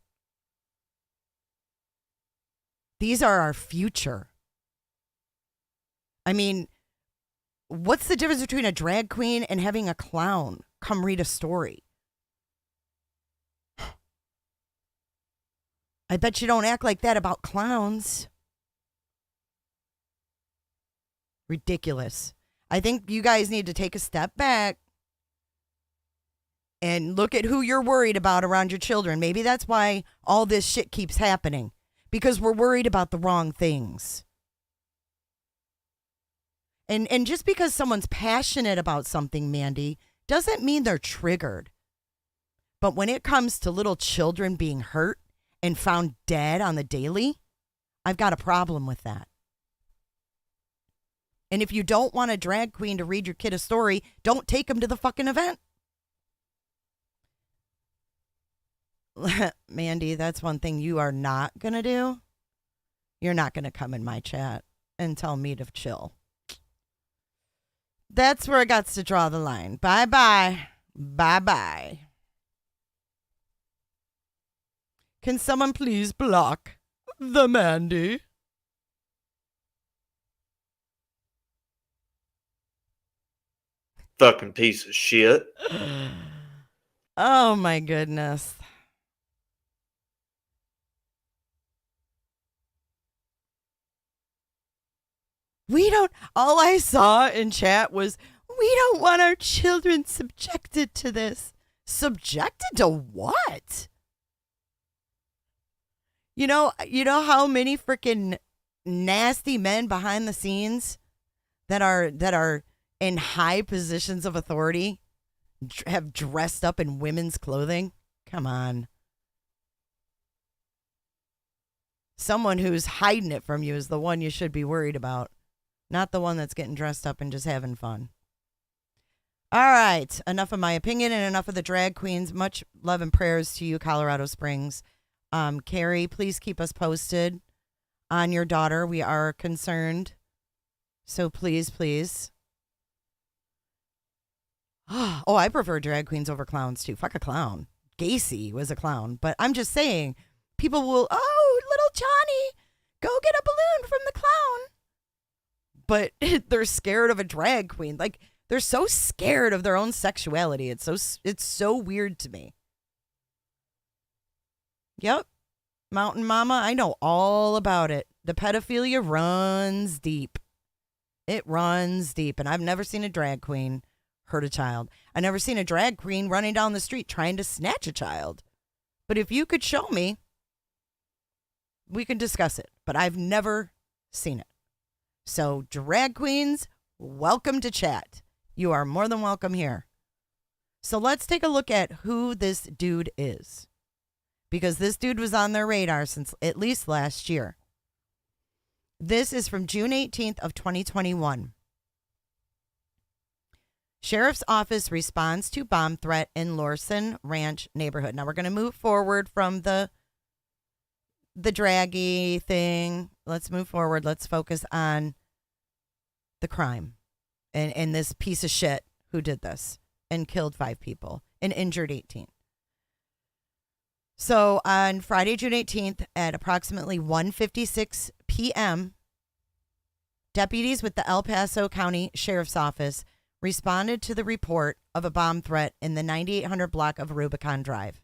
These are our future. I mean, what's the difference between a drag queen and having a clown come read a story? I bet you don't act like that about clowns. Ridiculous. I think you guys need to take a step back and look at who you're worried about around your children. Maybe that's why all this shit keeps happening, because we're worried about the wrong things. And just because someone's passionate about something, Mandy, doesn't mean they're triggered. But when it comes to little children being hurt and found dead on the daily, I've got a problem with that. And if you don't want a drag queen to read your kid a story, don't take them to the fucking event. Mandy, that's one thing you are not going to do. You're not going to come in my chat and tell me to chill. That's where I got to draw the line. Bye-bye. Bye-bye. Can someone please block the Mandy? Fucking piece of shit. Oh my goodness. All I saw in chat was, we don't want our children subjected to this. Subjected to what? You know how many freaking nasty men behind the scenes that are in high positions of authority have dressed up in women's clothing? Come on. Someone who's hiding it from you is the one you should be worried about, not the one that's getting dressed up and just having fun. All right, enough of my opinion and enough of the drag queens. Much love and prayers to you, Colorado Springs. Carrie, please keep us posted on your daughter. We are concerned. So please, please. Oh, I prefer drag queens over clowns too. Fuck a clown. Gacy was a clown. But I'm just saying, people will, oh, little Johnny, go get a balloon from the clown. But they're scared of a drag queen. Like, they're so scared of their own sexuality. It's so weird to me. Yep. Mountain Mama, I know all about it. The pedophilia runs deep. It runs deep. And I've never seen a drag queen hurt a child. I've never seen a drag queen running down the street trying to snatch a child. But if you could show me, we can discuss it. But I've never seen it. So drag queens, welcome to chat. You are more than welcome here. So let's take a look at who this dude is, because this dude was on their radar since at least last year. This is from June 18th of 2021. Sheriff's Office responds to bomb threat in Lorson Ranch neighborhood. Now we're going to move forward from the draggy thing. Let's move forward. Let's focus on the crime and this piece of shit who did this and killed 5 people and injured 18. So on Friday, June 18th at approximately 1:56 p.m., deputies with the El Paso County Sheriff's Office responded to the report of a bomb threat in the 9800 block of Rubicon Drive.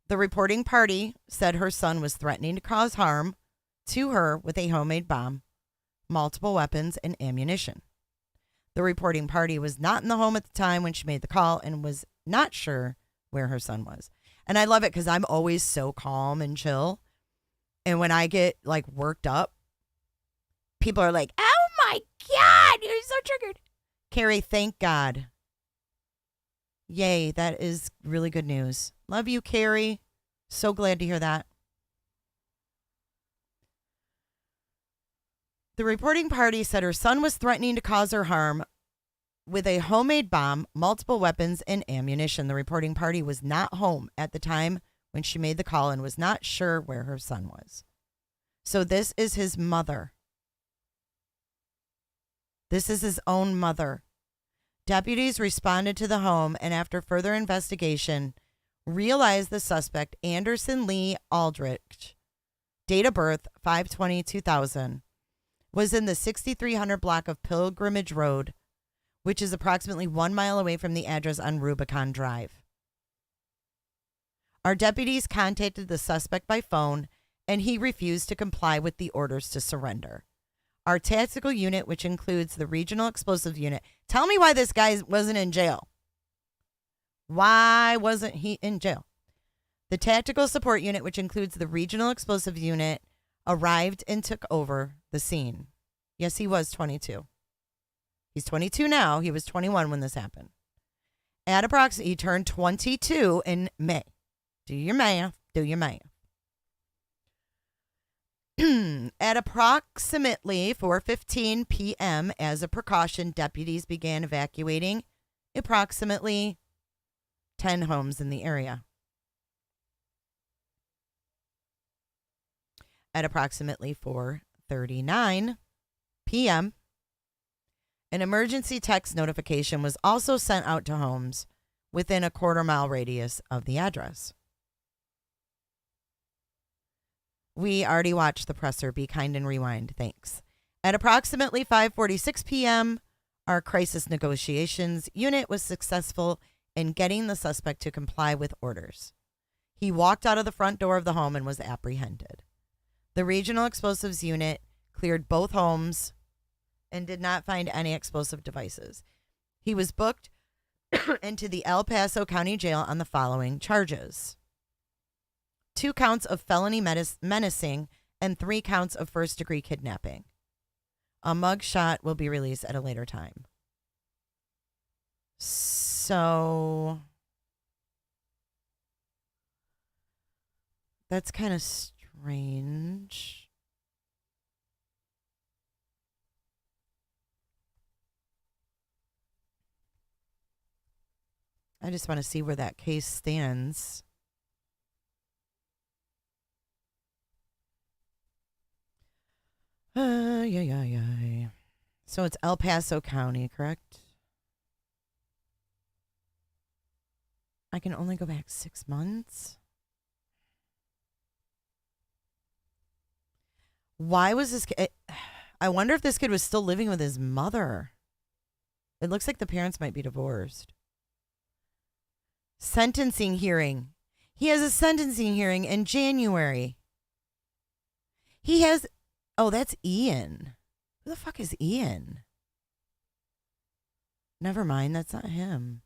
The reporting party said her son was threatening to cause harm to her with a homemade bomb, multiple weapons, and ammunition. The reporting party was not in the home at the time when she made the call and was not sure where her son was. And I love it because I'm always so calm and chill. And when I get like worked up, people are like, oh my God, you're so triggered. Carrie, thank God. Yay, that is really good news. Love you, Carrie. So glad to hear that. The reporting party said her son was threatening to cause her harm with a homemade bomb, multiple weapons, and ammunition. The reporting party was not home at the time when she made the call and was not sure where her son was. So this is his mother. This is his own mother. Deputies responded to the home and after further investigation, realized the suspect, Anderson Lee Aldrich, date of birth 5/20/2000, was in the 6300 block of Pilgrimage Road, which is approximately 1 mile away from the address on Rubicon Drive. Our deputies contacted the suspect by phone, and he refused to comply with the orders to surrender. Our tactical unit, which includes the regional explosive unit, tell me why this guy wasn't in jail. Why wasn't he in jail? The tactical support unit, which includes the regional explosive unit, arrived and took over the scene. Yes, he was 22. He's 22 now. He was 21 when this happened. At approximately, he turned 22 in May. Do your math. Do your math. At approximately 4:15 p.m., as a precaution, deputies began evacuating approximately 10 homes in the area. At approximately 4:39 p.m., an emergency text notification was also sent out to homes within a quarter-mile radius of the address. We already watched the presser. Be kind and rewind. Thanks. At approximately 5:46 p.m., our crisis negotiations unit was successful in getting the suspect to comply with orders. He walked out of the front door of the home and was apprehended. The regional explosives unit cleared both homes and did not find any explosive devices. He was booked into the El Paso County Jail on the following charges: 2 counts of felony menacing and 3 counts of first-degree kidnapping. A mugshot will be released at a later time. So that's kind of strange. I just want to see where that case stands. Yeah. So it's El Paso County, correct? I can only go back 6 months. Why was this kid? I wonder if this kid was still living with his mother. It looks like the parents might be divorced. Sentencing hearing. He has a sentencing hearing in January. He has... Oh, that's Ian. Who the fuck is Ian? Never mind, that's not him.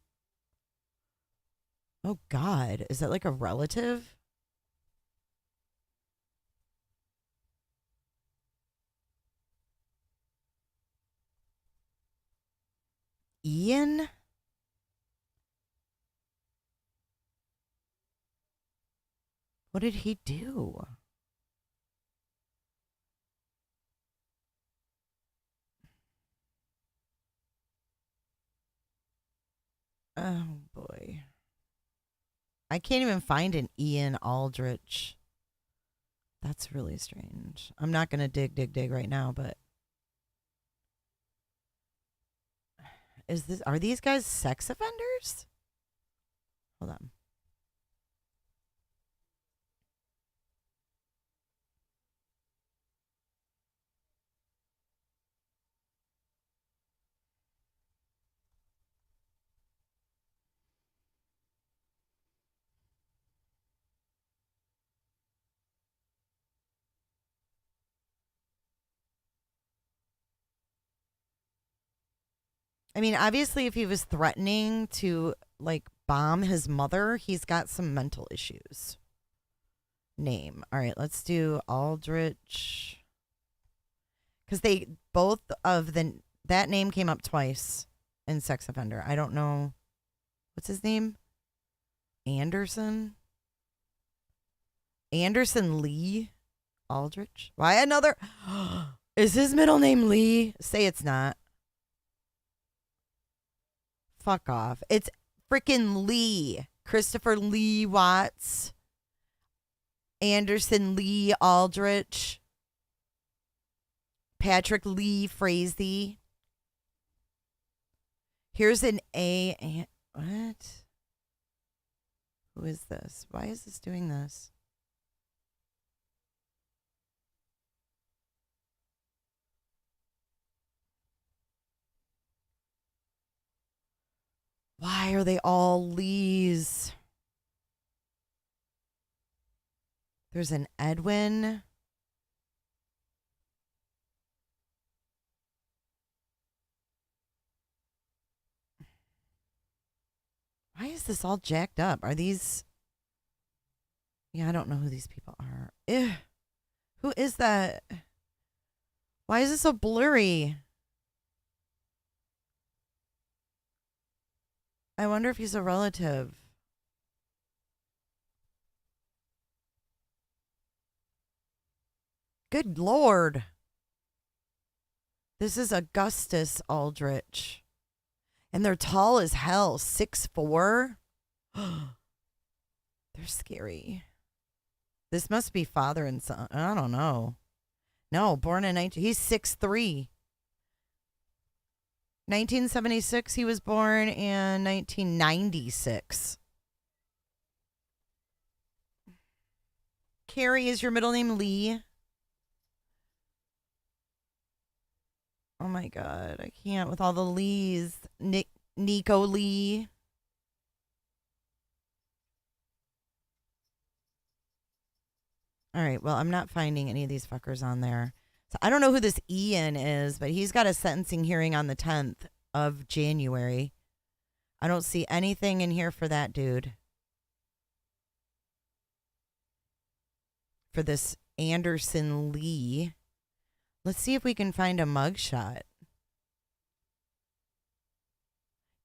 Oh, God. Is that like a relative? Ian? What did he do? Oh, boy. I can't even find an Ian Aldrich. That's really strange. I'm not going to dig right now, but... Are these guys sex offenders? Hold on. I mean, obviously, if he was threatening to, like, bomb his mother, he's got some mental issues. Name. All right, let's do Aldrich. Because they both of that name came up twice in sex offender. I don't know. What's his name? Anderson Lee Aldrich. Why another? Is his middle name Lee? Say it's not. Fuck off. It's freaking Lee. Christopher Lee Watts. Anderson Lee Aldrich. Patrick Lee Frazee. Here's an A. What? Who is this? Why is this doing this? Why are they all Lees? There's an Edwin. Why is this all jacked up? Are these... Yeah, I don't know who these people are. Ew. Who is that? Why is this so blurry? I wonder if he's a relative. Good Lord. This is Augustus Aldrich. And they're tall as hell. 6'4". They're scary. This must be father and son. I don't know. No, born in 19... He's 6'3". 1976, he was born in 1996. Carrie, is your middle name Lee? Oh my God, I can't with all the Lees. Nico Lee. All right, well, I'm not finding any of these fuckers on there. So I don't know who this Ian is, but he's got a sentencing hearing on the 10th of January. I don't see anything in here for that dude. For this Anderson Lee. Let's see if we can find a mugshot.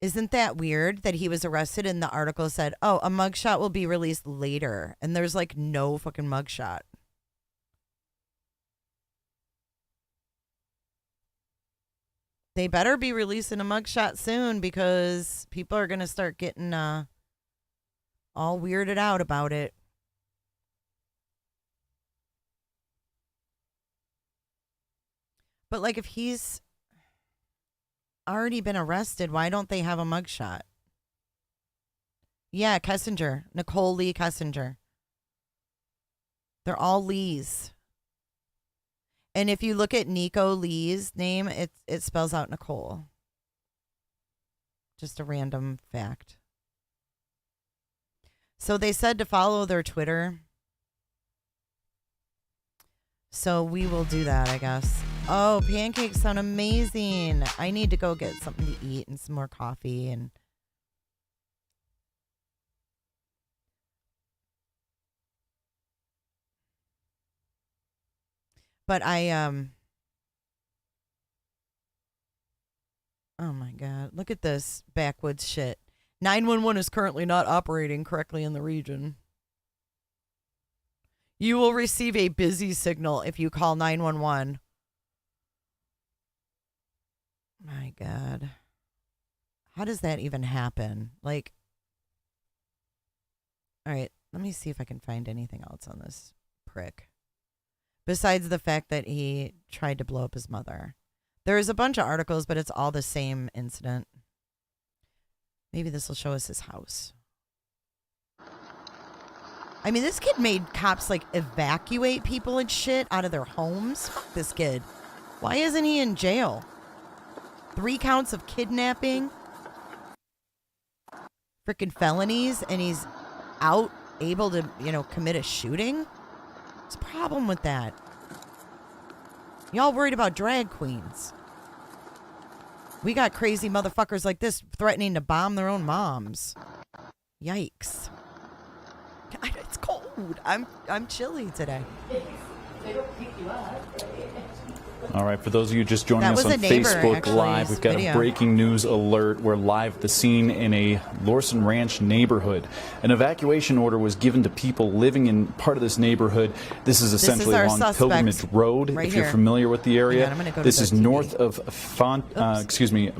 Isn't that weird that he was arrested and the article said, oh, a mugshot will be released later. And there's like no fucking mugshot. They better be releasing a mugshot soon because people are going to start getting all weirded out about it. But like if he's already been arrested, why don't they have a mugshot? Yeah, Kessinger. Nicole Lee Kessinger. They're all Lees. And if you look at Nico Lee's name, it spells out Nicole. Just a random fact. So they said to follow their Twitter. So we will do that, I guess. Oh, pancakes sound amazing. I need to go get something to eat and some more coffee and... But oh my God, look at this backwoods shit. 911 is currently not operating correctly in the region. You will receive a busy signal if you call 911. My God. How does that even happen? Like, all right, let me see if I can find anything else on this prick. Besides the fact that he tried to blow up his mother. There's a bunch of articles, but it's all the same incident. Maybe this will show us his house. I mean, this kid made cops, like, evacuate people and shit out of their homes. Fuck this kid. Why isn't he in jail? 3 counts of kidnapping. Freaking felonies. And he's out, able to, commit a shooting? What's the problem with that? Y'all worried about drag queens. We got crazy motherfuckers like this threatening to bomb their own moms. Yikes. It's cold. I'm chilly today. They don't pick you up. All right, for those of you just joining That us was on a neighbor, Facebook actually, Live, we've got video. a breaking news alert. We're live at the scene in a Lorson Ranch neighborhood. An evacuation order was given to people living in part of this neighborhood. This is essentially our along suspect Pilgrimage Road, right if you're here. familiar with the area. Hang on, I'm gonna go to This the is TV. north of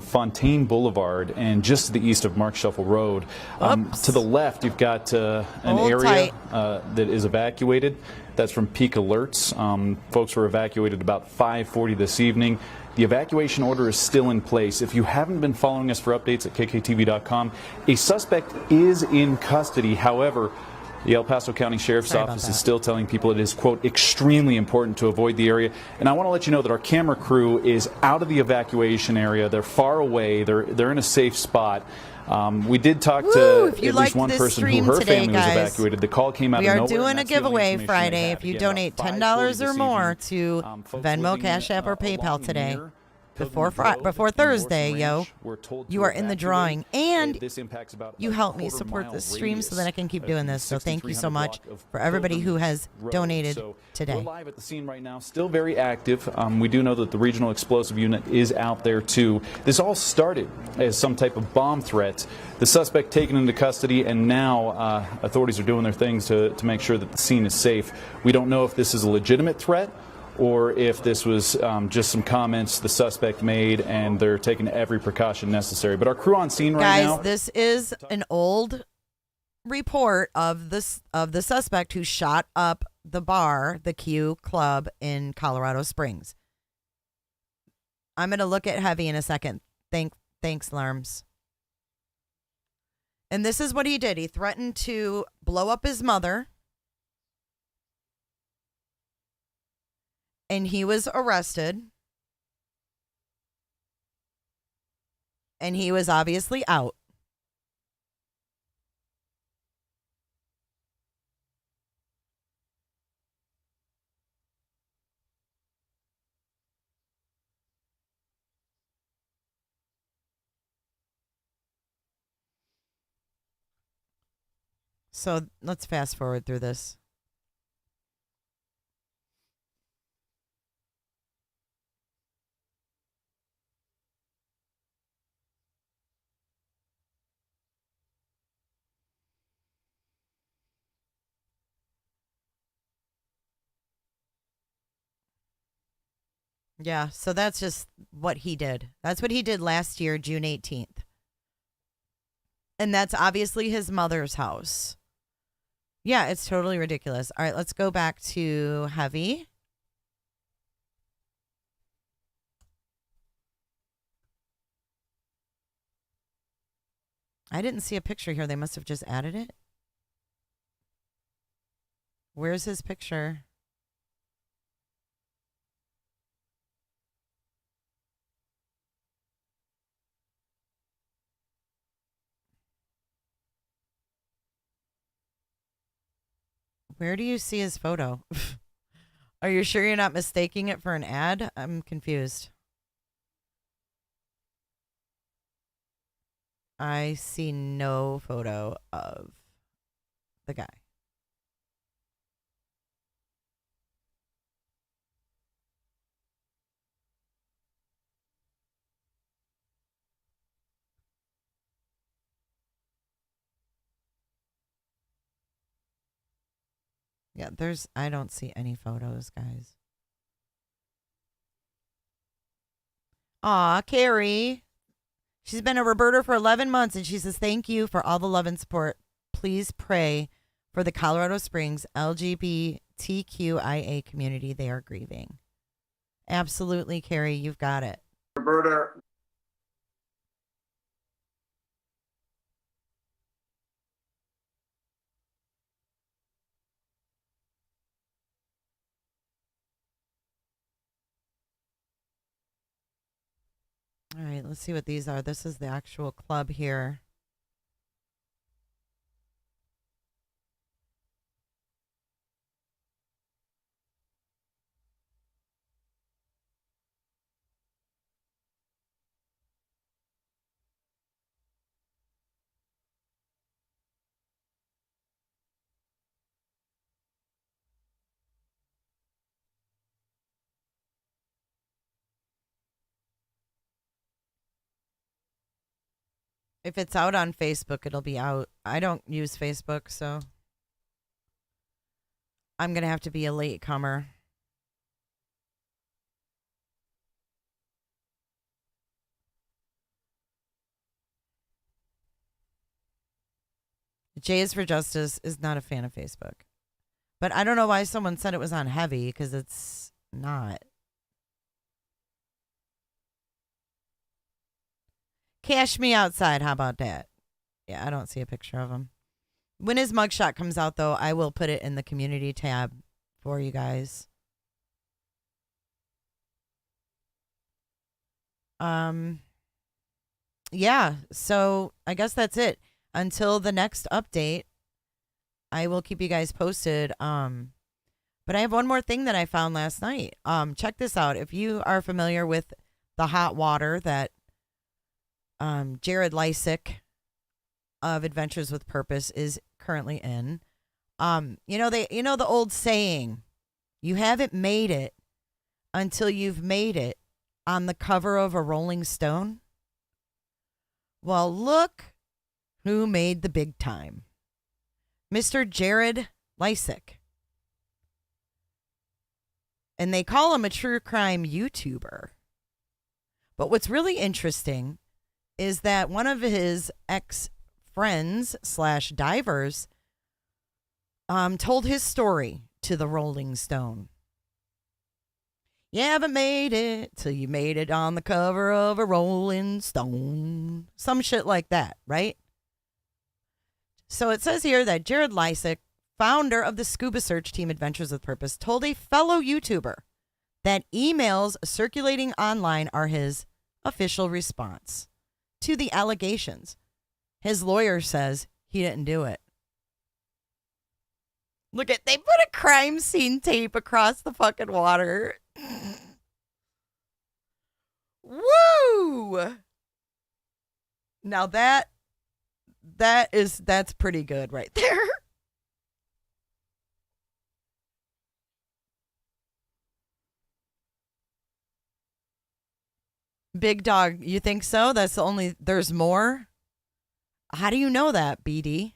Fontaine Boulevard and just to the east of Mark Shuffle Road. To the left, you've got an Hold area tight. that is evacuated. That's from Peak Alerts. Folks were evacuated about 5:40 this evening. The evacuation order is still in place. If you haven't been following us for updates at KKTV.com, a suspect is in custody. However, the El Paso County Sheriff's Office is still telling people it is, quote, extremely important to avoid the area. And I want to let you know that our camera crew is out of the evacuation area. They're far away. They're in a safe spot. We did talk to if you at least liked one this person who stream her today, family was guys, evacuated. The call came out We of are nowhere. doing and a that's the only giveaway information I Friday. have. If you Again, donate about $10 5:40 or this more evening, to folks Venmo, living, Cash App, or PayPal along today, near before Pilgrimage Road before in Thursday, Lorson yo, Ranch, we're told you to are in the evacuate. drawing. And This impacts about you a help me quarter support mile this stream so that I radius can keep of doing the this. So thank you so 6300 much block of for everybody who Pilgrimage has Road. donated So today. We're live at the scene right now, still very active. We do know that the regional explosive unit is out there too. This all started as some type of bomb threat. The suspect taken into custody, and now authorities are doing their things to make sure that the scene is safe. We don't know if this is a legitimate threat or if this was just some comments the suspect made, and they're taking every precaution necessary. But our crew on scene right now. Guys, this is an old report of the suspect who shot up the bar, the Q Club in Colorado Springs. I'm going to look at Heavy in a second. Thanks, Larms. And this is what he did. He threatened to blow up his mother. And he was arrested. And he was obviously out. So let's fast forward through this. Yeah, so that's just what he did. That's what he did last year, June 18th. And that's obviously his mother's house. Yeah, it's totally ridiculous. All right, let's go back to Heavy. I didn't see a picture here. They must have just added it. Where's his picture? Where do you see his photo? Are you sure you're not mistaking it for an ad? I'm confused. I see no photo of the guy. Yeah, I don't see any photos, guys. Aw, Carrie. She's been a Roberta for 11 months, and she says, thank you for all the love and support. Please pray for the Colorado Springs LGBTQIA community. They are grieving. Absolutely, Carrie. You've got it. Roberta. All right, let's see what these are. This is the actual club here. If it's out on Facebook, it'll be out. I don't use Facebook, so I'm going to have to be a latecomer. Jays for Justice is not a fan of Facebook. But I don't know why someone said it was on heavy, because it's not. Cash me outside. How about that? Yeah, I don't see a picture of him. When his mugshot comes out, though, I will put it in the community tab for you guys. Yeah, so I guess that's it. Until the next update, I will keep you guys posted. But I have one more thing that I found last night. Check this out. If you are familiar with the hot water that Jared Lysick of Adventures with Purpose is currently in, you know the old saying, you haven't made it until you've made it on the cover of a Rolling Stone. Well, look who made the big time. Mr. Jared Lysick. And they call him a true crime YouTuber. But what's really interesting is that one of his ex-friends / divers told his story to the Rolling Stone. You haven't made it till you made it on the cover of a Rolling Stone. Some shit like that, right? So it says here that Jared Lysick, founder of the scuba search team Adventures with Purpose, told a fellow YouTuber that emails circulating online are his official response to the allegations. His lawyer says he didn't do it. Look at, they put a crime scene tape across the fucking water. Woo! Now that's pretty good right there. Big dog, you think so? There's more? How do you know that, BD?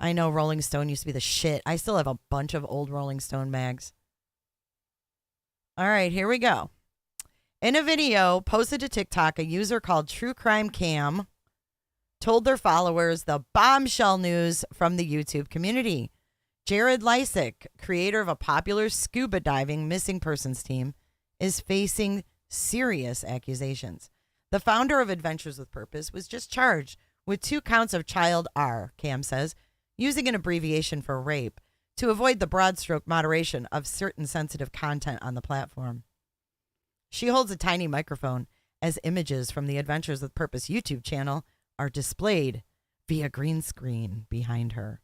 I know Rolling Stone used to be the shit. I still have a bunch of old Rolling Stone mags. All right, here we go. In a video posted to TikTok, a user called True Crime Cam told their followers the bombshell news from the YouTube community. Jared Lysick, creator of a popular scuba diving missing persons team, is facing serious accusations. The founder of Adventures with Purpose was just charged with 2 counts of child R, Cam says, using an abbreviation for rape to avoid the broad stroke moderation of certain sensitive content on the platform. She holds a tiny microphone as images from the Adventures with Purpose YouTube channel are displayed via green screen behind her.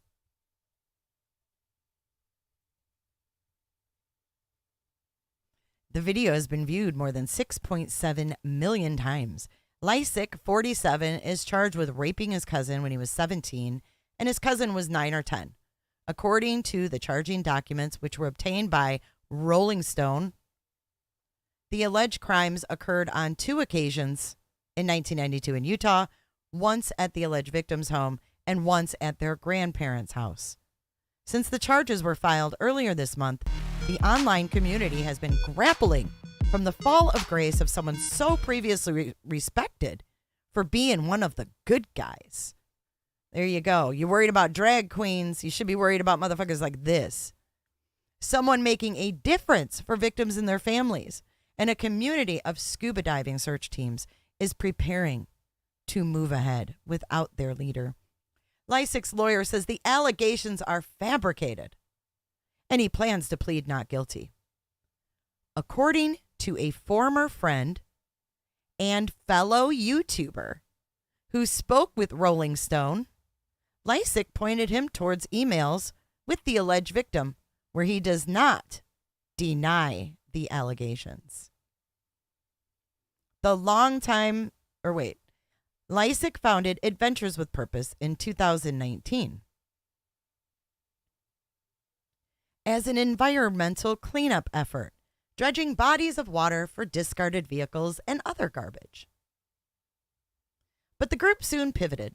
The video has been viewed more than 6.7 million times. Lysick, 47, is charged with raping his cousin when he was 17, and his cousin was 9 or 10. According to the charging documents, which were obtained by Rolling Stone, the alleged crimes occurred on 2 occasions in 1992 in Utah, once at the alleged victim's home and once at their grandparents' house. Since the charges were filed earlier this month, the online community has been grappling from the fall of grace of someone so previously respected for being one of the good guys. There you go. You're worried about drag queens. You should be worried about motherfuckers like this. Someone making a difference for victims and their families. And a community of scuba diving search teams is preparing to move ahead without their leader. Lysick's lawyer says the allegations are fabricated, and he plans to plead not guilty. According to a former friend and fellow YouTuber who spoke with Rolling Stone, Lysick pointed him towards emails with the alleged victim where he does not deny the allegations. Lysick founded Adventures with Purpose in 2019 as an environmental cleanup effort, dredging bodies of water for discarded vehicles and other garbage. But the group soon pivoted.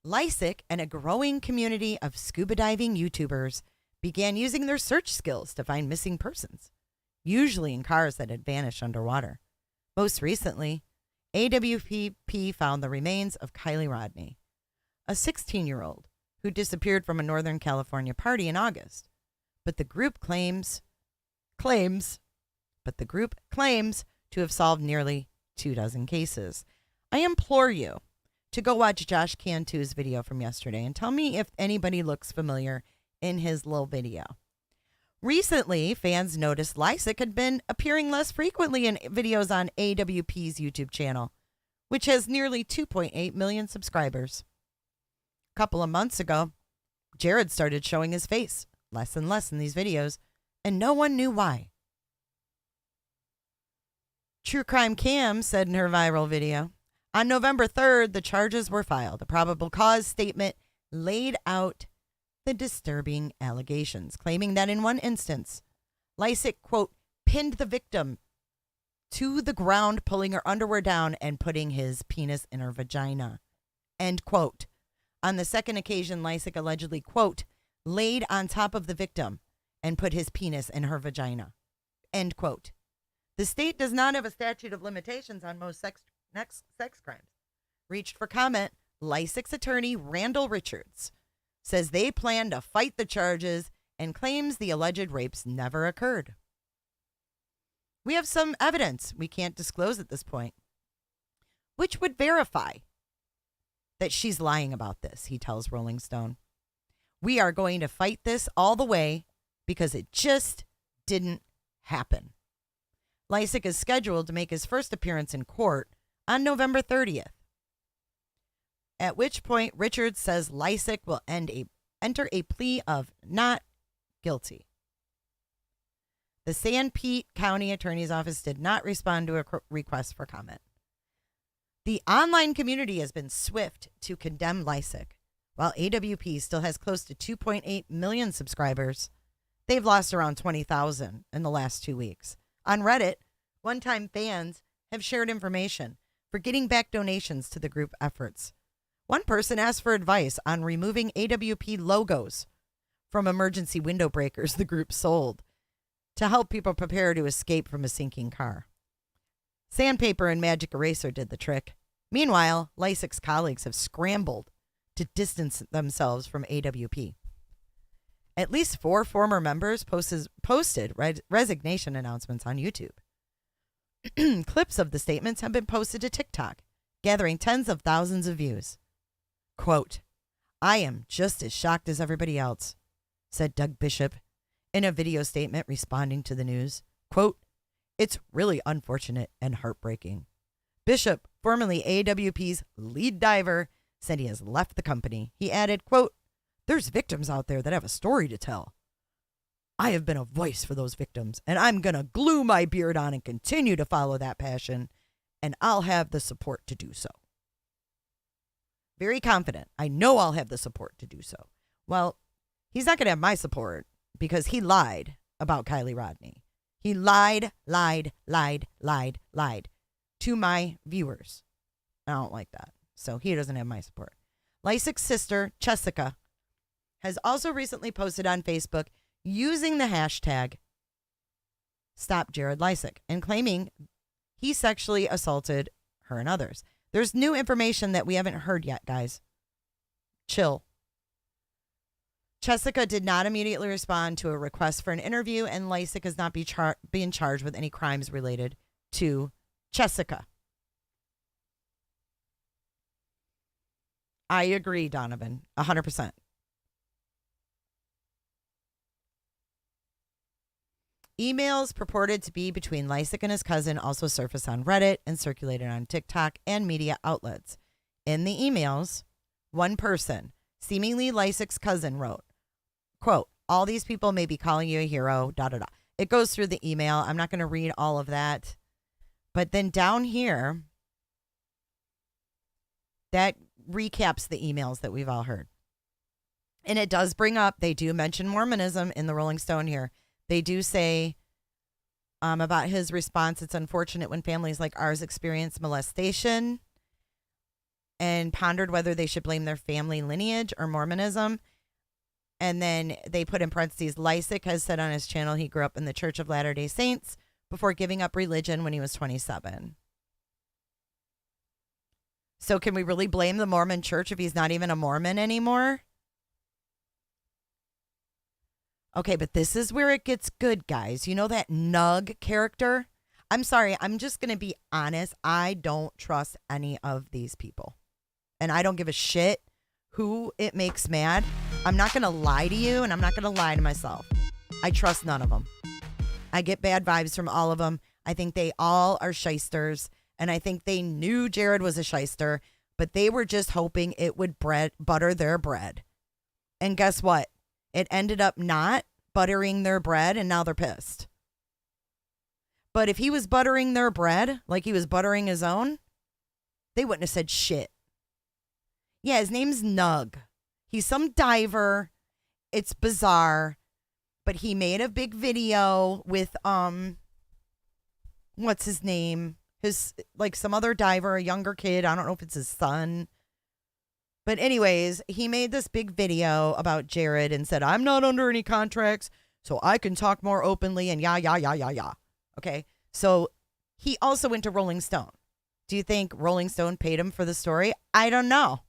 Lysick and a growing community of scuba diving YouTubers began using their search skills to find missing persons, usually in cars that had vanished underwater. Most recently, AWPP found the remains of Kylie Rodney, a 16-year-old who disappeared from a Northern California party in August. But the group claims to have solved nearly 24 cases. I implore you to go watch Josh Cantu's video from yesterday and tell me if anybody looks familiar in his little video. Recently, fans noticed Lysick had been appearing less frequently in videos on AWP's YouTube channel, which has nearly 2.8 million subscribers. A couple of months ago, Jared started showing his face less and less in these videos, and no one knew why. True Crime Cam said in her viral video, on November 3rd, the charges were filed. A probable cause statement laid out the disturbing allegations, claiming that in one instance, Lysick, quote, pinned the victim to the ground, pulling her underwear down and putting his penis in her vagina, end quote. On the second occasion, Lysick allegedly, quote, laid on top of the victim and put his penis in her vagina, end quote. The state does not have a statute of limitations on most sex crimes. Reached for comment, Lysick's attorney, Randall Richards, says they plan to fight the charges and claims the alleged rapes never occurred. We have some evidence we can't disclose at this point, which would verify that she's lying about this, he tells Rolling Stone. We are going to fight this all the way because it just didn't happen. Lysick is scheduled to make his first appearance in court on November 30th. At which point, Richards says Lysick will enter a plea of not guilty. The San Pete County Attorney's Office did not respond to a request for comment. The online community has been swift to condemn Lysick. While AWP still has close to 2.8 million subscribers, they've lost around 20,000 in the last 2 weeks. On Reddit, one-time fans have shared information for getting back donations to the group efforts. One person asked for advice on removing AWP logos from emergency window breakers the group sold to help people prepare to escape from a sinking car. Sandpaper and magic eraser did the trick. Meanwhile, Lysick's colleagues have scrambled to distance themselves from AWP. At least 4 former members posted resignation announcements on YouTube. Clips of the statements have been posted to TikTok, gathering tens of thousands of views. Quote, I am just as shocked as everybody else, said Doug Bishop in a video statement responding to the news. Quote, it's really unfortunate and heartbreaking. Bishop, formerly AWP's lead diver, said he has left the company. He added, quote, there's victims out there that have a story to tell. I have been a voice for those victims, and I'm going to glue my beard on and continue to follow that passion, and I'll have the support to do so. Very confident. I know I'll have the support to do so. Well, he's not going to have my support because he lied about Kylie Rodney. He lied to my viewers. I don't like that. So he doesn't have my support. Lysick's sister, Jessica, has also recently posted on Facebook using the hashtag Stop Jared Lysick and claiming he sexually assaulted her and others. There's new information that we haven't heard yet, guys. Chill. Jessica did not immediately respond to a request for an interview, and Lysick is not being charged with any crimes related to Jessica. I agree, Donovan, 100%. Emails purported to be between Lysick and his cousin also surfaced on Reddit and circulated on TikTok and media outlets. In the emails, one person, seemingly Lysick's cousin, wrote, quote, all these people may be calling you a hero, da da da. It goes through the email. I'm not going to read all of that. But then down here, that recaps the emails that we've all heard. And it does bring up, they do mention Mormonism in the Rolling Stone here. They do say about his response. It's unfortunate when families like ours experience molestation, and pondered whether they should blame their family lineage or Mormonism. And then they put in parentheses, Lysick has said on his channel he grew up in the Church of Latter-day Saints before giving up religion when he was 27. So can we really blame the Mormon Church if he's not even a Mormon anymore? Okay, but this is where it gets good, guys. You know that Nug character? I'm sorry, I'm just going to be honest. I don't trust any of these people. And I don't give a shit who it makes mad. I'm not going to lie to you, and I'm not going to lie to myself. I trust none of them. I get bad vibes from all of them. I think they all are shysters, and I think they knew Jared was a shyster, but they were just hoping it would butter their bread. And guess what? It ended up not buttering their bread, and now they're pissed. But if he was buttering their bread like he was buttering his own, they wouldn't have said shit. Yeah, his name's Nug. He's some diver. It's bizarre. But he made a big video with, what's his name? His, like, some other diver, a younger kid. I don't know if it's his son. But anyways, he made this big video about Jared and said, I'm not under any contracts, so I can talk more openly and yeah. Okay? So he also went to Rolling Stone. Do you think Rolling Stone paid him for the story? I don't know.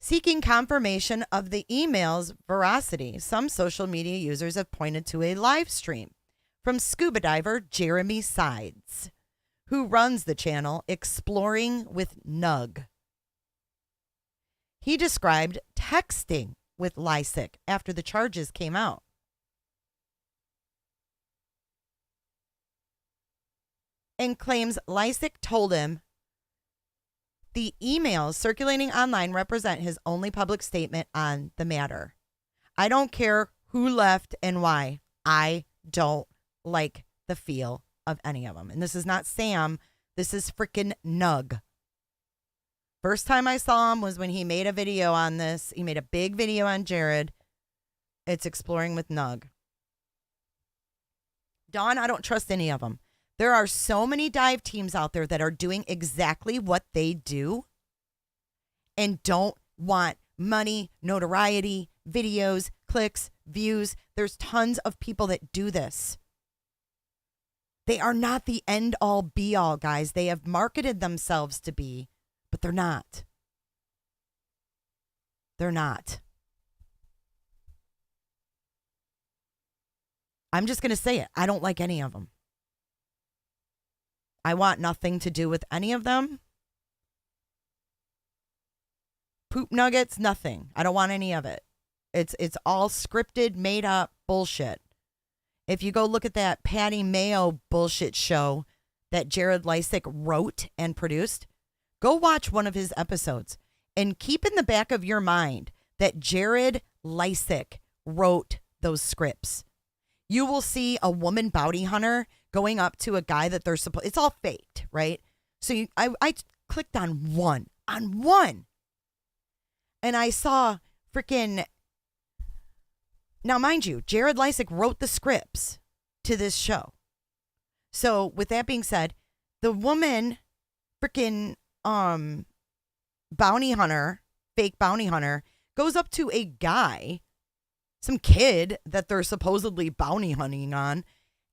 Seeking confirmation of the email's veracity, some social media users have pointed to a live stream from scuba diver Jeremy Sides, who runs the channel Exploring with Nug. He described texting with Lysick after the charges came out. And claims Lysick told him the emails circulating online represent his only public statement on the matter. I don't care who left and why. I don't like the feel of any of them. And this is not Sam. This is freaking Nug. First time I saw him was when he made a video on this. He made a big video on Jared. It's Exploring with Nug. Dawn, I don't trust any of them. There are so many dive teams out there that are doing exactly what they do and don't want money, notoriety, videos, clicks, views. There's tons of people that do this. They are not the end all be all, guys. They have marketed themselves to be, but they're not. They're not. I'm just going to say it. I don't like any of them. I want nothing to do with any of them. Poop nuggets, nothing. I don't want any of it. It's all scripted, made up bullshit. If you go look at that Patty Mayo bullshit show that Jared Lysick wrote and produced, go watch one of his episodes and keep in the back of your mind that Jared Lysick wrote those scripts. You will see a woman bounty hunter going up to a guy that they're supposed. It's all faked, right? So I clicked on one, and I saw freaking. Now, mind you, Jared Lysick wrote the scripts to this show. So, with that being said, the woman, freaking bounty hunter, fake bounty hunter, goes up to a guy, some kid that they're supposedly bounty hunting on,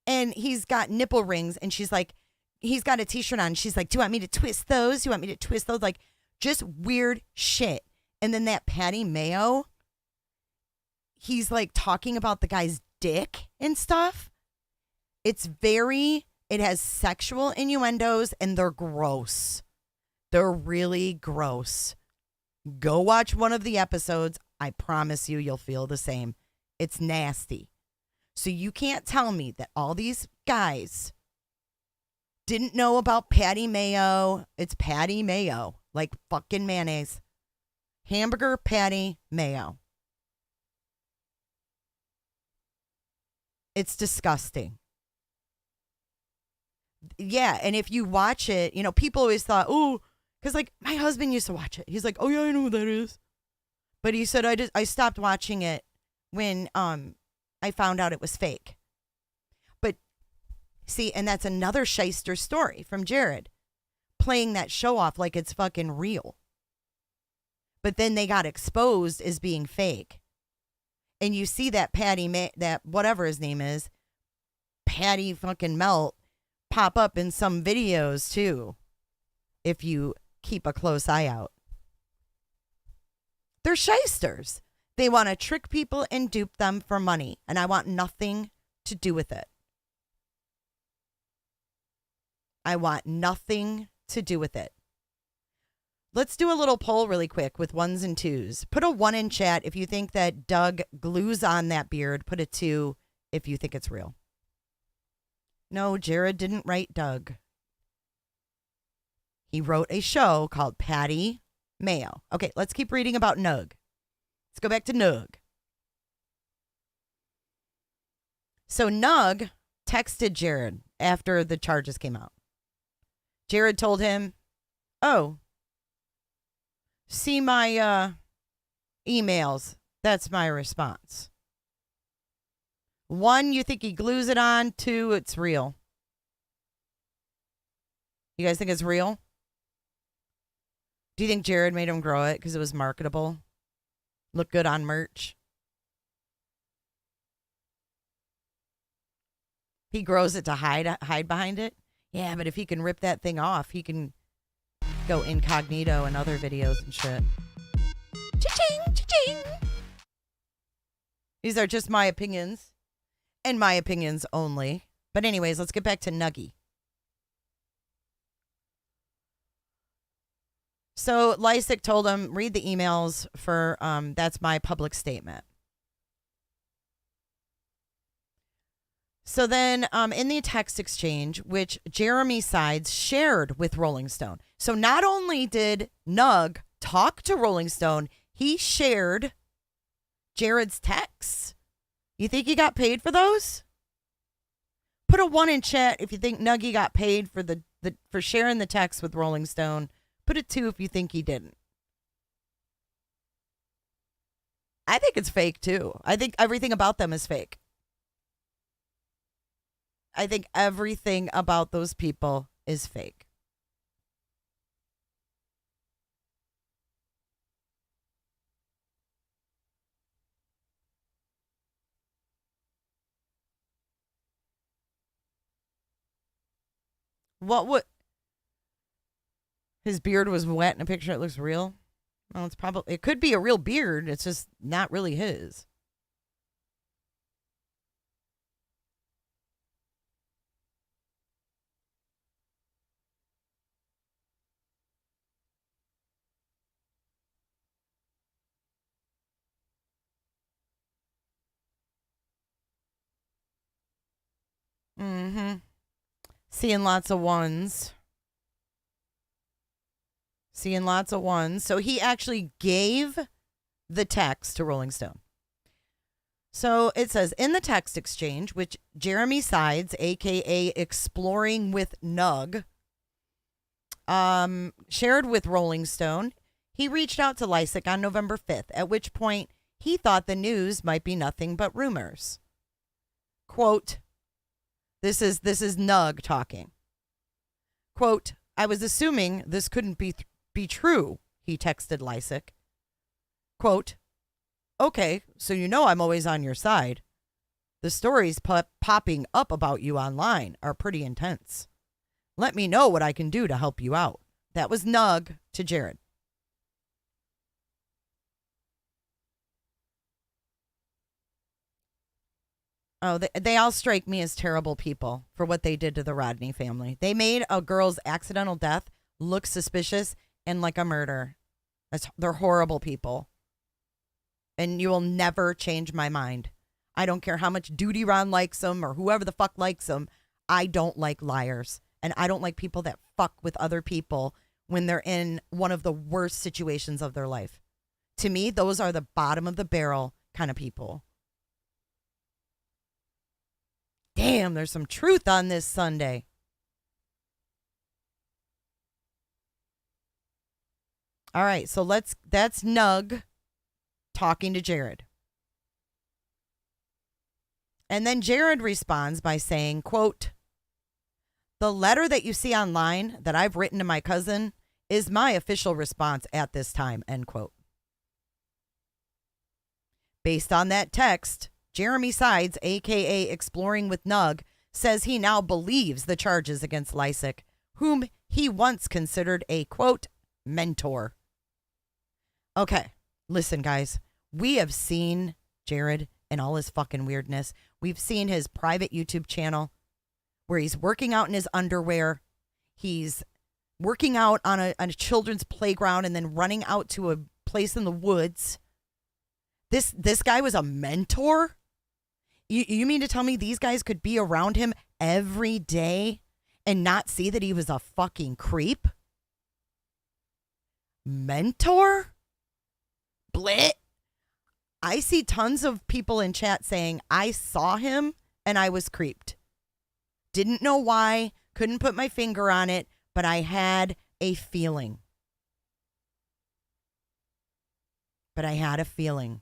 and he's got nipple rings, and she's like, he's got a t-shirt on. She's like, do you want me to twist those? Do you want me to twist those? Like, just weird shit. And then that Patty Mayo, he's like talking about the guy's dick and stuff. It has sexual innuendos, and they're gross. They're really gross. Go watch one of the episodes. I promise you'll feel the same. It's nasty. So you can't tell me that all these guys didn't know about Patty Mayo. It's Patty Mayo, like fucking mayonnaise. Hamburger patty mayo. It's disgusting. Yeah, and if you watch it, people always thought, oh, because like my husband used to watch it. He's like, oh yeah, I know who that is. But he said, I stopped watching it when I found out it was fake. But see, and that's another shyster story from Jared, playing that show off like it's fucking real. But then they got exposed as being fake. And you see that that whatever his name is, Patty fucking Melt, pop up in some videos too, if you keep a close eye out. They're shysters. They want to trick people and dupe them for money, and I want nothing to do with it. I want nothing to do with it. Let's do a little poll really quick with ones and twos. Put a 1 in chat if you think that Doug glues on that beard. Put a 2 if you think it's real. No, Jared didn't write Doug. He wrote a show called Patty Mayo. Okay, let's keep reading about Nug. Let's go back to Nug. So Nug texted Jared after the charges came out. Jared told him, oh, see my emails. That's my response. 1, you think he glues it on. 2, it's real. You guys think it's real? Do you think Jared made him grow it because it was marketable? Look good on merch? He grows it to hide behind it? Yeah, but if he can rip that thing off, he can go incognito in other videos and shit. Cha-ching, cha-ching. These are just my opinions, and my opinions only. But anyways, let's get back to Nuggy. So Lysick told him, read the emails for, that's my public statement. So then in the text exchange, which Jeremy Sides shared with Rolling Stone. So not only did Nug talk to Rolling Stone, he shared Jared's texts. You think he got paid for those? Put a 1 in chat if you think Nuggy got paid for for sharing the text with Rolling Stone. Put a 2 if you think he didn't. I think it's fake too. I think everything about them is fake. I think everything about those people is fake. What would... His beard was wet in a picture. It looks real. Well, it could be a real beard. It's just not really his. Mm-hmm. Seeing lots of ones. Seeing lots of ones. So he actually gave the text to Rolling Stone. So it says, in the text exchange, which Jeremy Sides, a.k.a. Exploring with Nug, shared with Rolling Stone, he reached out to Lysick on November 5th, at which point he thought the news might be nothing but rumors. Quote, this is Nug talking. Quote, I was assuming this couldn't be true, he texted Lysick. Quote, okay, so you know I'm always on your side. The stories popping up about you online are pretty intense. Let me know what I can do to help you out. That was Nug to Jared. Oh, they all strike me as terrible people for what they did to the Rodney family. They made a girl's accidental death look suspicious and like a murder. They're horrible people. And you will never change my mind. I don't care how much Duty Ron likes them or whoever the fuck likes them. I don't like liars. And I don't like people that fuck with other people when they're in one of the worst situations of their life. To me, those are the bottom of the barrel kind of people. Damn, there's some truth on this Sunday. All right, so that's Nug talking to Jared. And then Jared responds by saying, quote, "The letter that you see online that I've written to my cousin is my official response at this time," end quote. Based on that text, Jeremy Sides, a.k.a. Exploring with Nug, says he now believes the charges against Lysick, whom he once considered a, quote, mentor. Okay, listen, guys. We have seen Jared and all his fucking weirdness. We've seen his private YouTube channel where he's working out in his underwear. He's working out on a children's playground and then running out to a place in the woods. This guy was a mentor? You mean to tell me these guys could be around him every day and not see that he was a fucking creep? Mentor? Blit. I see tons of people in chat saying, I saw him and I was creeped. Didn't know why, couldn't put my finger on it, but I had a feeling. But I had a feeling.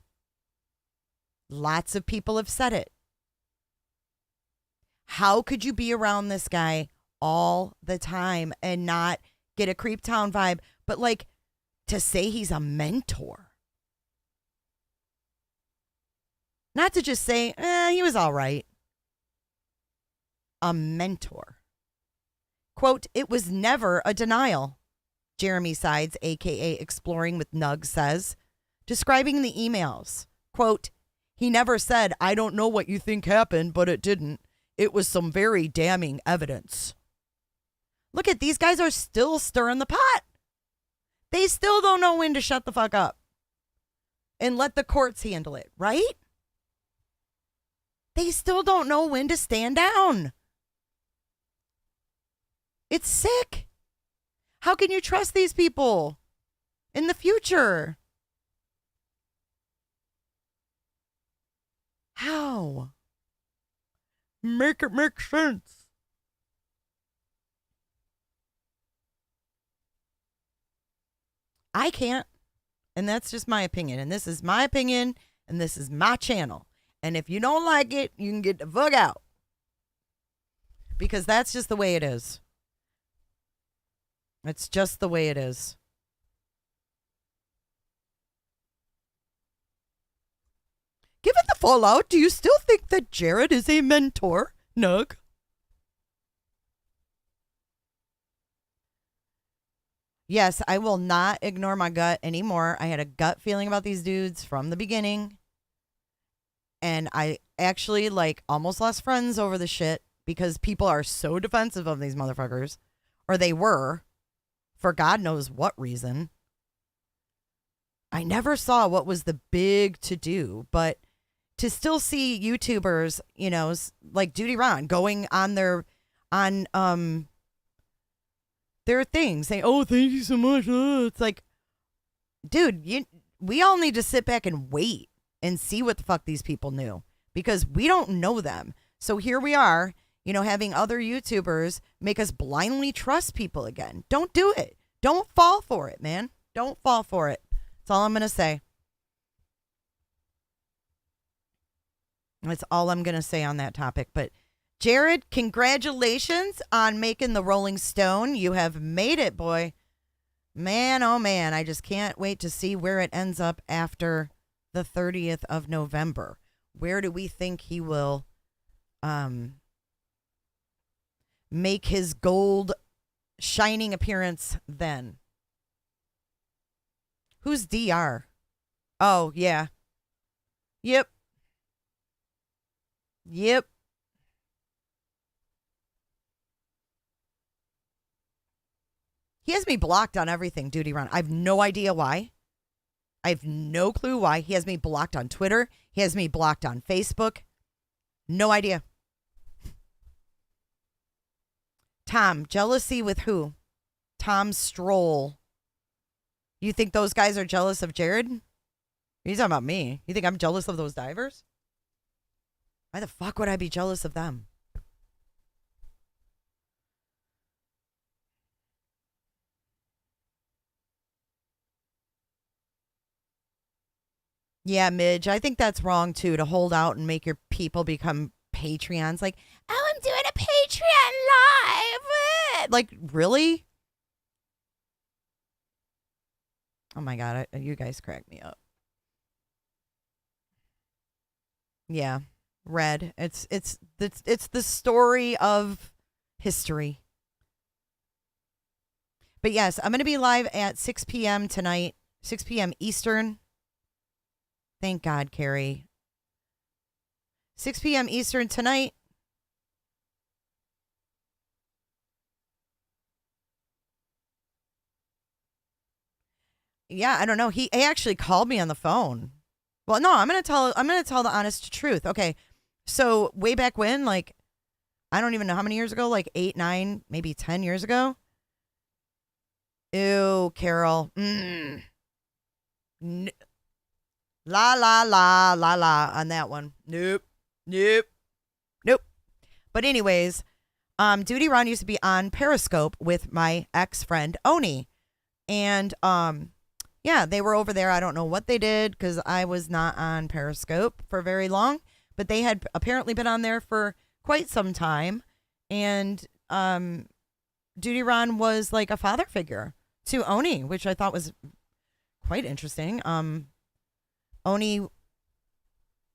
Lots of people have said it. How could you be around this guy all the time and not get a Creep Town vibe? But like, to say he's a mentor. Not to just say, he was all right. A mentor. Quote, "It was never a denial," Jeremy Sides, a.k.a. Exploring with Nug, says, describing the emails. Quote, "He never said, I don't know what you think happened, but it didn't. It was some very damning evidence." Look at these guys are still stirring the pot. They still don't know when to shut the fuck up and let the courts handle it, right? They still don't know when to stand down. It's sick. How can you trust these people in the future? How? Make it make sense. I can't. And that's just my opinion. And this is my opinion. And this is my channel. And if you don't like it, you can get the fuck out. Because that's just the way it is. It's just the way it is. Given the fallout, do you still think that Jared is a mentor, Nug? Yes, I will not ignore my gut anymore. I had a gut feeling about these dudes from the beginning. And I actually, almost lost friends over the shit because people are so defensive of these motherfuckers. Or they were, for God knows what reason. I never saw what was the big to-do, but to still see YouTubers, like Duty Ron going on their thing saying, "Oh, thank you so much." It's like, dude, we all need to sit back and wait and see what the fuck these people knew because we don't know them. So here we are, having other YouTubers make us blindly trust people again. Don't do it. Don't fall for it, man. Don't fall for it. That's all I'm going to say. That's all I'm going to say on that topic. But Jared, congratulations on making the Rolling Stone. You have made it, boy. Man, oh man, I just can't wait to see where it ends up after the 30th of November. Where do we think he will make his gold shining appearance then? Who's DR? Oh, yeah. Yep. He has me blocked on everything, Duty Run. I have no idea why. I have no clue why. He has me blocked on Twitter. He has me blocked on Facebook. No idea. Tom, jealousy with who? Tom Stroll. You think those guys are jealous of Jared? You're talking about me. You think I'm jealous of those divers? Why the fuck would I be jealous of them? Yeah, Midge, I think that's wrong too, to hold out and make your people become Patreons. Like, oh, I'm doing a Patreon live. Like, really? Oh my God, you guys crack me up. Yeah, Red. It's the story of history. But yes, I'm going to be live at 6 p.m. tonight, 6 p.m. Eastern. Thank God, Carrie. 6 p.m. Eastern tonight. Yeah, I don't know. He actually called me on the phone. Well, no, I'm gonna tell the honest truth. Okay, so way back when, like, I don't even know how many years ago, like 8, 9, maybe 10 years ago. Ew, Carol. La la la la la on that one. Nope. But anyways, Duty Ron used to be on Periscope with my ex-friend Oni. And yeah, they were over there. I don't know what they did because I was not on Periscope for very long, but they had apparently been on there for quite some time. And Duty Ron was like a father figure to Oni, which I thought was quite interesting. Oni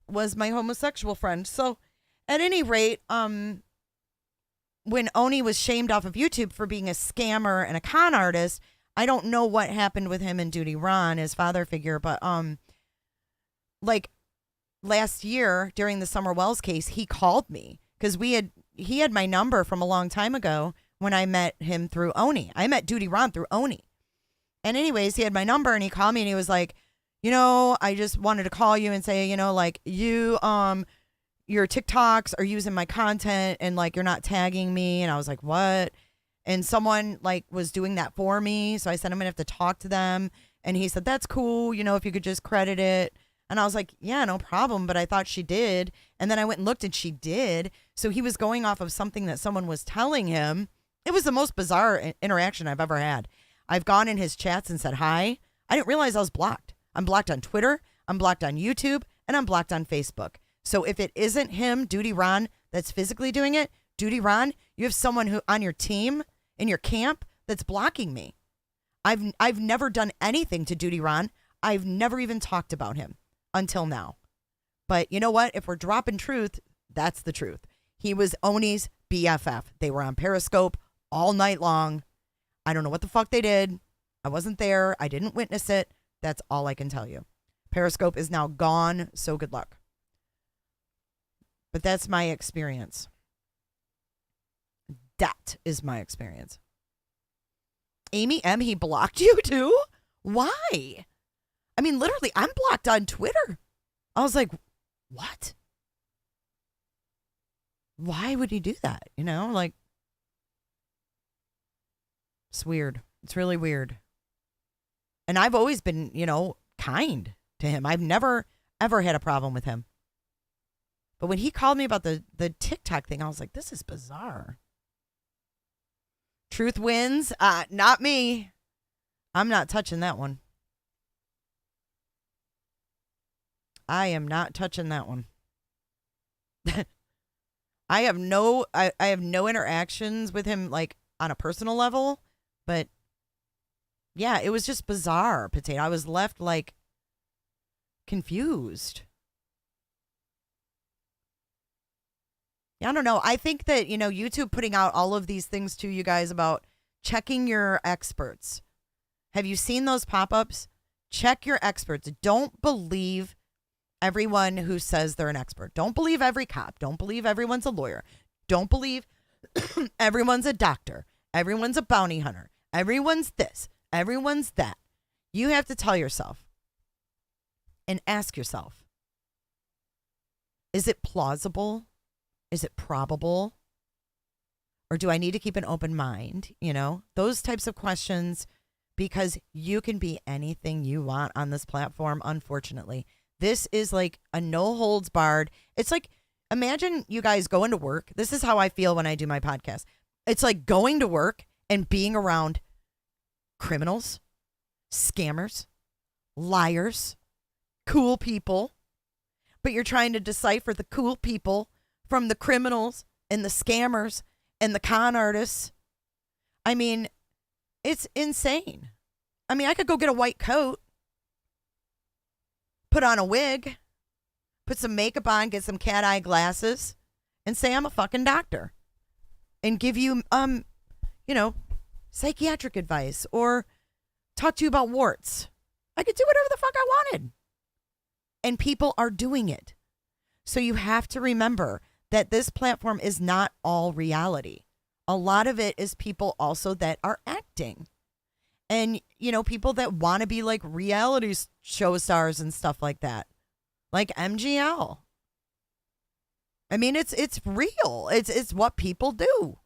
was my homosexual friend. So at any rate, when Oni was shamed off of YouTube for being a scammer and a con artist, I don't know what happened with him and Duty Ron, his father figure, but like last year during the Summer Wells case, he called me because he had my number from a long time ago when I met him through Oni. I met Duty Ron through Oni. And anyways, he had my number and he called me and he was like, I just wanted to call you and say, like your TikToks are using my content and like you're not tagging me. And I was like, what? And someone like was doing that for me. So I said, I'm going to have to talk to them. And he said, that's cool. If you could just credit it. And I was like, yeah, no problem. But I thought she did. And then I went and looked and she did. So he was going off of something that someone was telling him. It was the most bizarre interaction I've ever had. I've gone in his chats and said hi. I didn't realize I was blocked. I'm blocked on Twitter. I'm blocked on YouTube. And I'm blocked on Facebook. So if it isn't him, Duty Ron, that's physically doing it, Duty Ron, you have someone who on your team, in your camp, that's blocking me. I've never done anything to Duty Ron. I've never even talked about him until now. But you know what? If we're dropping truth, that's the truth. He was Oni's BFF. They were on Periscope all night long. I don't know what the fuck they did. I wasn't there. I didn't witness it. That's all I can tell you. Periscope is now gone, so good luck. But that's my experience. That is my experience. Amy M., he blocked you too? Why? I mean, literally, I'm blocked on Twitter. I was like, what? Why would he do that? Like, it's weird. It's really weird. And I've always been, kind to him. I've never, ever had a problem with him. But when he called me about the TikTok thing, I was like, this is bizarre. Truth wins. Not me. I'm not touching that one. I am not touching that one. I have no interactions with him like on a personal level, but yeah, it was just bizarre, Potato. I was left like confused. Yeah, I don't know. I think that, YouTube putting out all of these things to you guys about checking your experts. Have you seen those pop-ups? Check your experts. Don't believe everyone who says they're an expert. Don't believe every cop. Don't believe everyone's a lawyer. Don't believe everyone's a doctor. Everyone's a bounty hunter. Everyone's this. Everyone's that. You have to tell yourself and ask yourself, is it plausible? Is it probable? Or do I need to keep an open mind? Those types of questions, because you can be anything you want on this platform, unfortunately. This is like a no holds barred. It's like, imagine you guys going to work. This is how I feel when I do my podcast. It's like going to work and being around criminals, scammers, liars, cool people, but you're trying to decipher the cool people from the criminals and the scammers and the con artists. I mean, it's insane. I mean, I could go get a white coat, put on a wig, put some makeup on, get some cat eye glasses, and say I'm a fucking doctor. And give you, psychiatric advice or talk to you about warts. I could do whatever the fuck I wanted. And people are doing it. So you have to remember that this platform is not all reality. A lot of it is people also that are acting. And, people that want to be like reality show stars and stuff like that. Like MGL. I mean, it's real. It's what people do.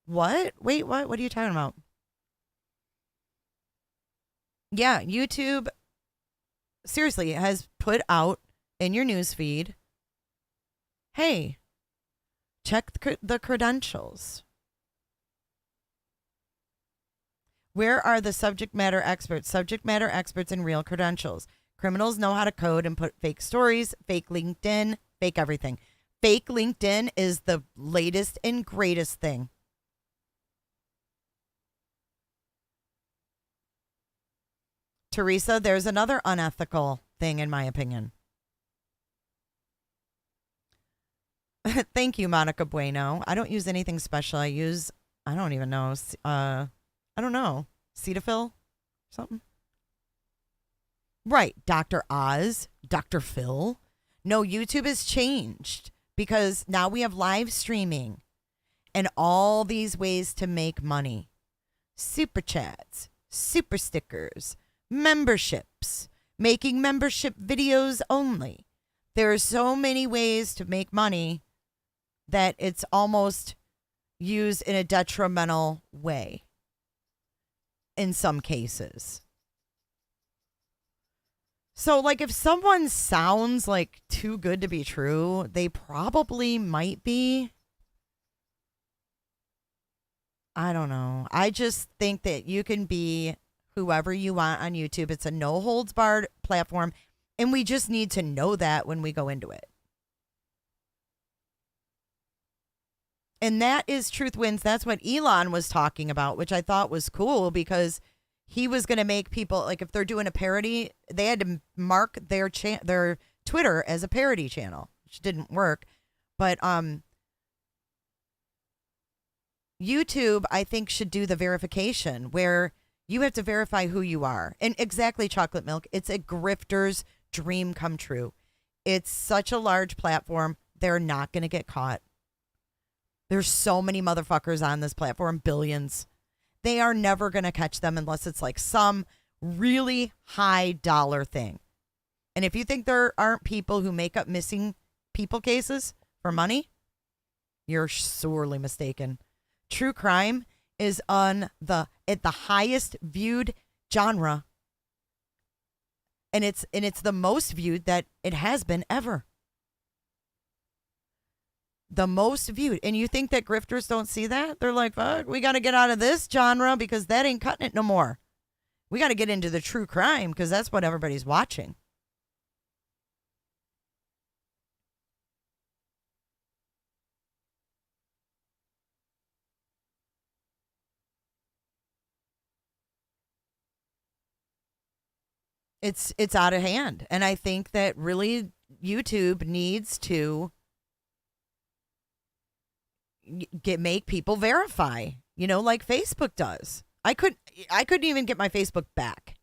What? Wait, what? What are you talking about? Yeah, YouTube seriously has put out in your news feed, hey, check the credentials. Where are the subject matter experts? Subject matter experts and real credentials. Criminals know how to code and put fake stories, fake LinkedIn, fake everything. Fake LinkedIn is the latest and greatest thing. Teresa, there's another unethical thing in my opinion. Thank you, Monica Bueno. I don't use anything special. I don't even know. I don't know. Cetaphil? Something? Right. Dr. Oz, Dr. Phil. No, YouTube has changed because now we have live streaming and all these ways to make money. Super chats, super stickers, memberships, making membership videos only. There are so many ways to make money that it's almost used in a detrimental way in some cases. So, like, if someone sounds like too good to be true, they probably might be. I don't know. I just think that you can be whoever you want on YouTube. It's a no holds barred platform, and we just need to know that when we go into it. And that is Truth Wins. That's what Elon was talking about, which I thought was cool because he was going to make people, like, if they're doing a parody, they had to mark their Twitter as a parody channel, which didn't work. But YouTube, I think, should do the verification where you have to verify who you are. And exactly, Chocolate Milk, it's a grifter's dream come true. It's such a large platform. They're not going to get caught. There's so many motherfuckers on this platform, billions. They are never going to catch them unless it's like some really high dollar thing. And if you think there aren't people who make up missing people cases for money, you're sorely mistaken. True crime is at the highest viewed genre. And it's the most viewed that it has been ever. The most viewed. And you think that grifters don't see that? They're like, fuck, we got to get out of this genre because that ain't cutting it no more. We got to get into the true crime because that's what everybody's watching. It's out of hand. And I think that really YouTube needs to make people verify, like Facebook does. I couldn't even get my Facebook back.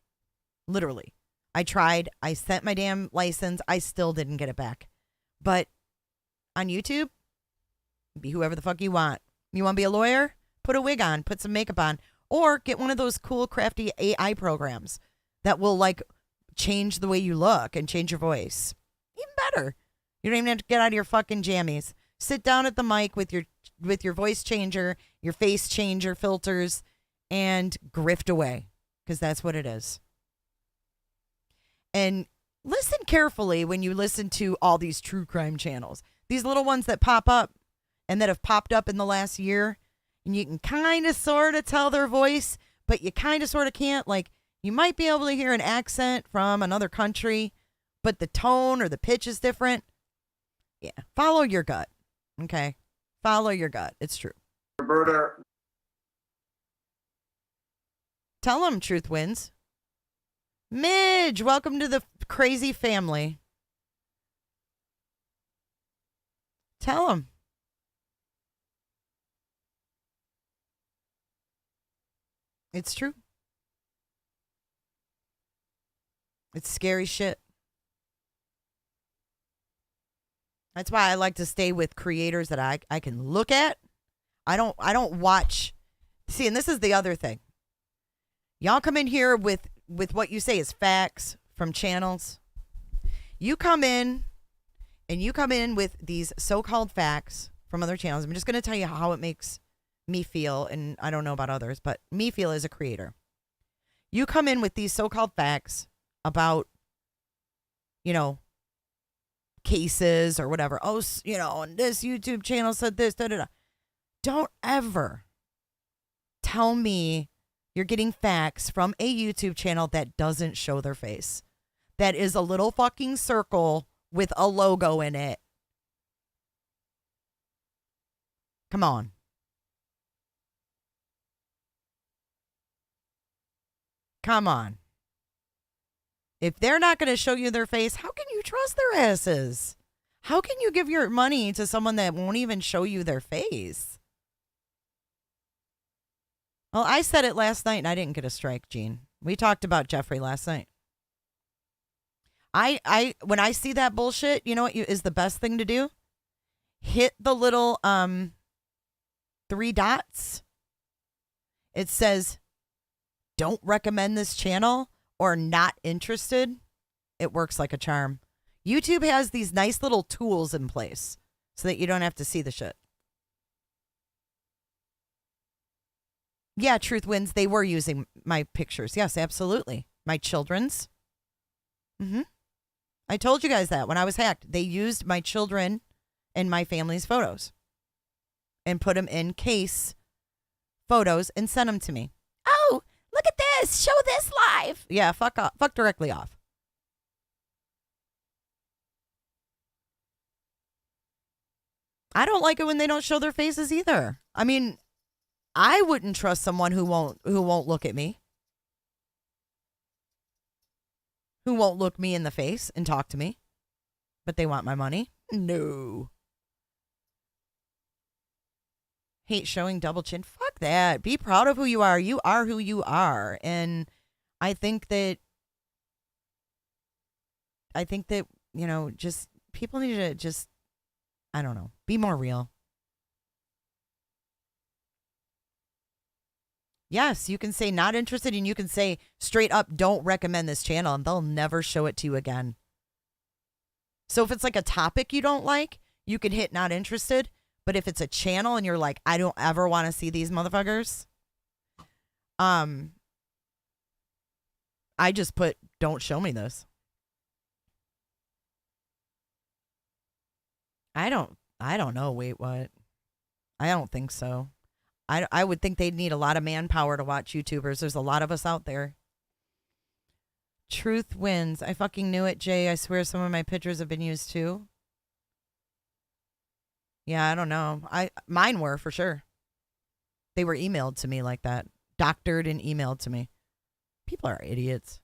Literally. I tried. I sent my damn license. I still didn't get it back. But on YouTube, be whoever the fuck you want. You want to be a lawyer? Put a wig on, put some makeup on, or get one of those cool crafty AI programs that will like change the way you look and change your voice. Even better. You don't even have to get out of your fucking jammies. Sit down at the mic with your voice changer, your face changer filters, and grift away, because that's what it is. And listen carefully when you listen to all these true crime channels. These little ones that pop up and that have popped up in the last year, and you can kind of sort of tell their voice, but you kind of sort of can't. Like, you might be able to hear an accent from another country, but the tone or the pitch is different. Yeah, follow your gut, okay? Follow your gut. It's true. Roberta. Tell them truth wins. Midge, welcome to the crazy family. Tell them. It's true. It's scary shit. That's why I like to stay with creators that I can look at. I don't watch. See, and this is the other thing. Y'all come in here with what you say is facts from channels. You come in with these so-called facts from other channels. I'm just going to tell you how it makes me feel, and I don't know about others, but me feel as a creator. You come in with these so-called facts about, cases or whatever. Oh, and this YouTube channel said this, da-da-da. Don't ever tell me you're getting facts from a YouTube channel that doesn't show their face. That is a little fucking circle with a logo in it. Come on. Come on. If they're not going to show you their face, how can you trust their asses? How can you give your money to someone that won't even show you their face? Well, I said it last night and I didn't get a strike, Gene. We talked about Jeffrey last night. When I see that bullshit, you know what is the best thing to do? Hit the little 3 dots. It says, don't recommend this channel or not interested. It works like a charm. YouTube has these nice little tools in place so that you don't have to see the shit. Yeah, truth wins. They were using my pictures. Yes, absolutely. My children's. I told you guys that when I was hacked. They used my children and my family's photos and put them in case photos and sent them to me. Oh, look at this. Show this live. Yeah, fuck off. Fuck directly off. I don't like it when they don't show their faces either. I mean, I wouldn't trust someone who won't look at me. Who won't look me in the face and talk to me. But they want my money? No. Hate showing double chin. Fuck that. Be proud of who you are. You are who you are. And I think that, just people need to just, I don't know, be more real. Yes, you can say not interested, and you can say straight up, don't recommend this channel, and they'll never show it to you again. So if it's like a topic you don't like, you can hit not interested. But if it's a channel and you're like, I don't ever want to see these motherfuckers, I just put, don't show me this. I don't know. Wait, what? I don't think so. I would think they'd need a lot of manpower to watch YouTubers. There's a lot of us out there. Truth wins. I fucking knew it, Jay. I swear some of my pictures have been used too. Yeah, I don't know. Mine were for sure. They were emailed to me like that. Doctored and emailed to me. People are idiots.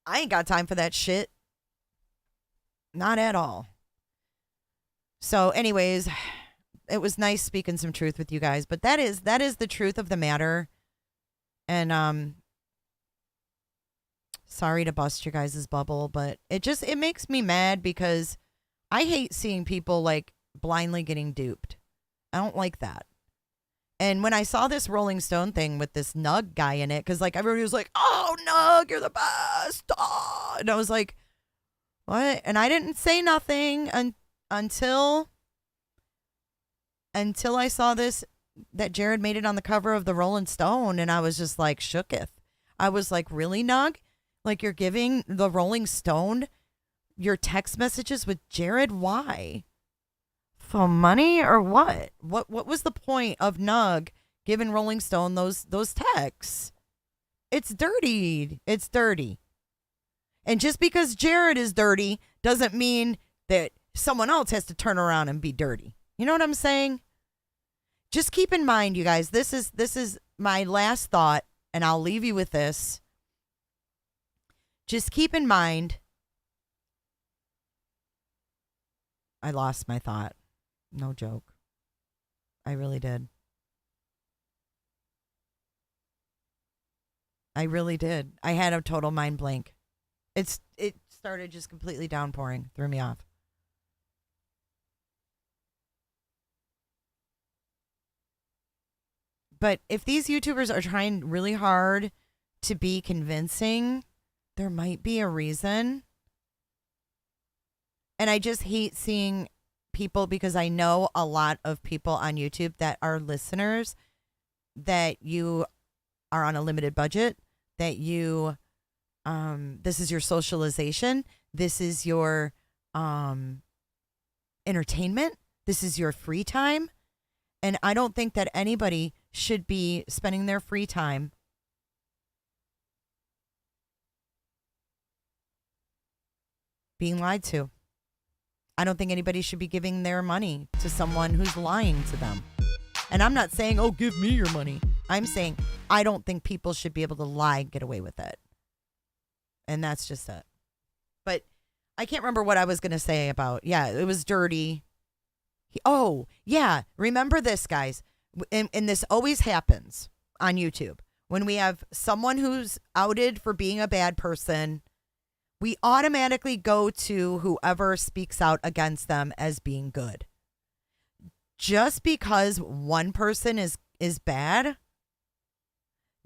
I ain't got time for that shit. Not at all. So anyways, it was nice speaking some truth with you guys, but that is the truth of the matter. And sorry to bust your guys' bubble, but it makes me mad because I hate seeing people like blindly getting duped. I don't like that. And when I saw this Rolling Stone thing with this Nug guy in it, because like everybody was like, oh, Nug, you're the best. Oh. And I was like, what? And I didn't say nothing until I saw this, that Jared made it on the cover of the Rolling Stone, and I was just like shooketh. I was like, really, Nug? Like, you're giving the Rolling Stone your text messages with Jared? Why? For money or what? What was the point of Nug giving Rolling Stone those texts. It's dirty. It's dirty. And just because Jared is dirty doesn't mean that someone else has to turn around and be dirty. You know what I'm saying? Just keep in mind, you guys, this is my last thought, and I'll leave you with this. Just keep in mind, I lost my thought. No joke. I really did. I really did. I had a total mind blank. It started just completely downpouring, threw me off. But if these YouTubers are trying really hard to be convincing, there might be a reason. And I just hate seeing people, because I know a lot of people on YouTube that are listeners, that you are on a limited budget, that you, this is your socialization, this is your entertainment, this is your free time. And I don't think that anybody should be spending their free time being lied to. I don't think anybody should be giving their money to someone who's lying to them. And I'm not saying, oh, give me your money. I'm saying I don't think people should be able to lie and get away with it. And that's just it. But I can't remember what I was going to say about, yeah, it was dirty. Oh, yeah. Remember this, guys. And this always happens on YouTube. When we have someone who's outed for being a bad person, we automatically go to whoever speaks out against them as being good. Just because one person is bad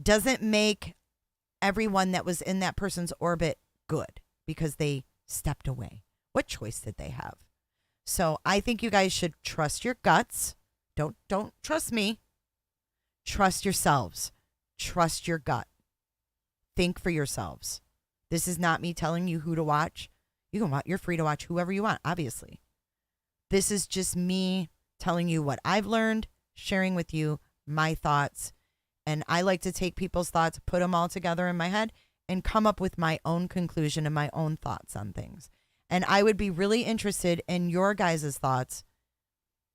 doesn't make everyone that was in that person's orbit good because they stepped away. What choice did they have? So I think you guys should trust your guts. Don't trust me. Trust yourselves. Trust your gut. Think for yourselves. This is not me telling you who to watch. You're free to watch whoever you want, obviously. This is just me telling you what I've learned, sharing with you my thoughts. And I like to take people's thoughts, put them all together in my head, and come up with my own conclusion and my own thoughts on things. And I would be really interested in your guys' thoughts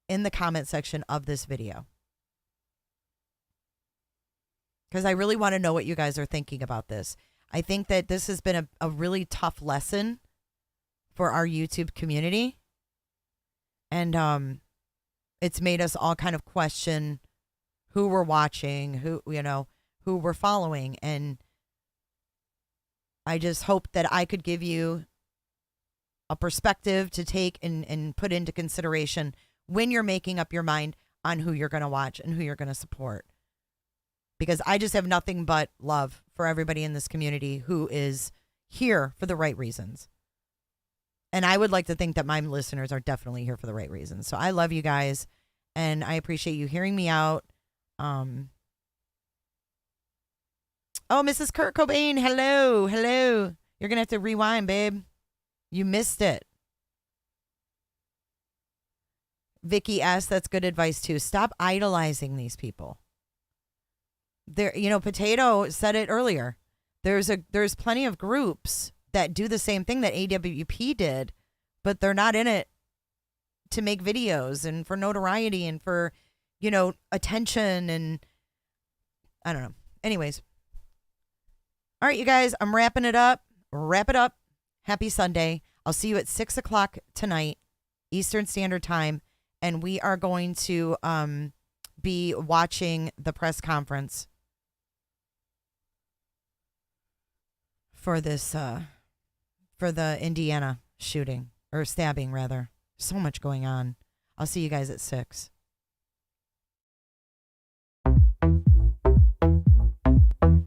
in the comment section of this video, because I really want to know what you guys are thinking about this. I think that this has been a really tough lesson for our YouTube community. And it's made us all kind of question who we're watching, who we're following. And I just hope that I could give you a perspective to take and put into consideration when you're making up your mind on who you're going to watch and who you're going to support. Because I just have nothing but love for everybody in this community who is here for the right reasons. And I would like to think that my listeners are definitely here for the right reasons. So I love you guys, and I appreciate you hearing me out. Oh, Mrs. Kurt Cobain, hello. You're going to have to rewind, babe. You missed it. Vicky S., that's good advice too. Stop idolizing these people. Potato said it earlier. There's plenty of groups that do the same thing that AWP did, but they're not in it to make videos and for notoriety and for, attention, and I don't know. Anyways. All right, you guys, I'm wrapping it up. Wrap it up. Happy Sunday. I'll see you at 6:00 tonight, Eastern Standard Time, and we are going to be watching the press conference for this for the Indiana shooting, or stabbing rather. So much going on. I'll see you guys at 6.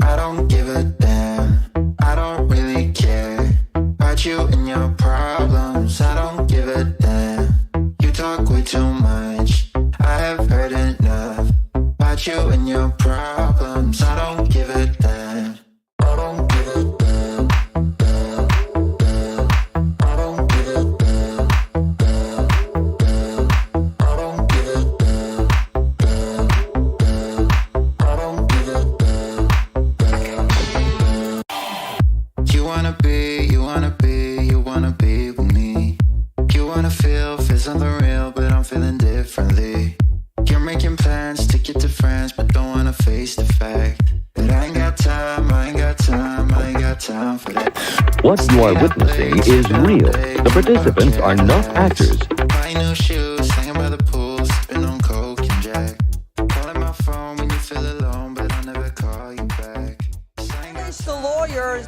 I don't give a damn. I don't really care about you and your problems. I don't give a damn. You talk way too much. I have heard enough about you and your problems. I don't give a damn. I don't give a damn. I don't give a damn. I don't give a damn. something real, but I'm feeling differently. You're making plans to get to France, but don't wanna face the fact that I ain't got time, I ain't got time, I ain't got time for that. What you are witnessing is real. The participants are not actors. Buy new shoes, hanging by the pool, sipping on Coke and Jack. Calling my phone when you feel alone, but I'll never call you back. The lawyers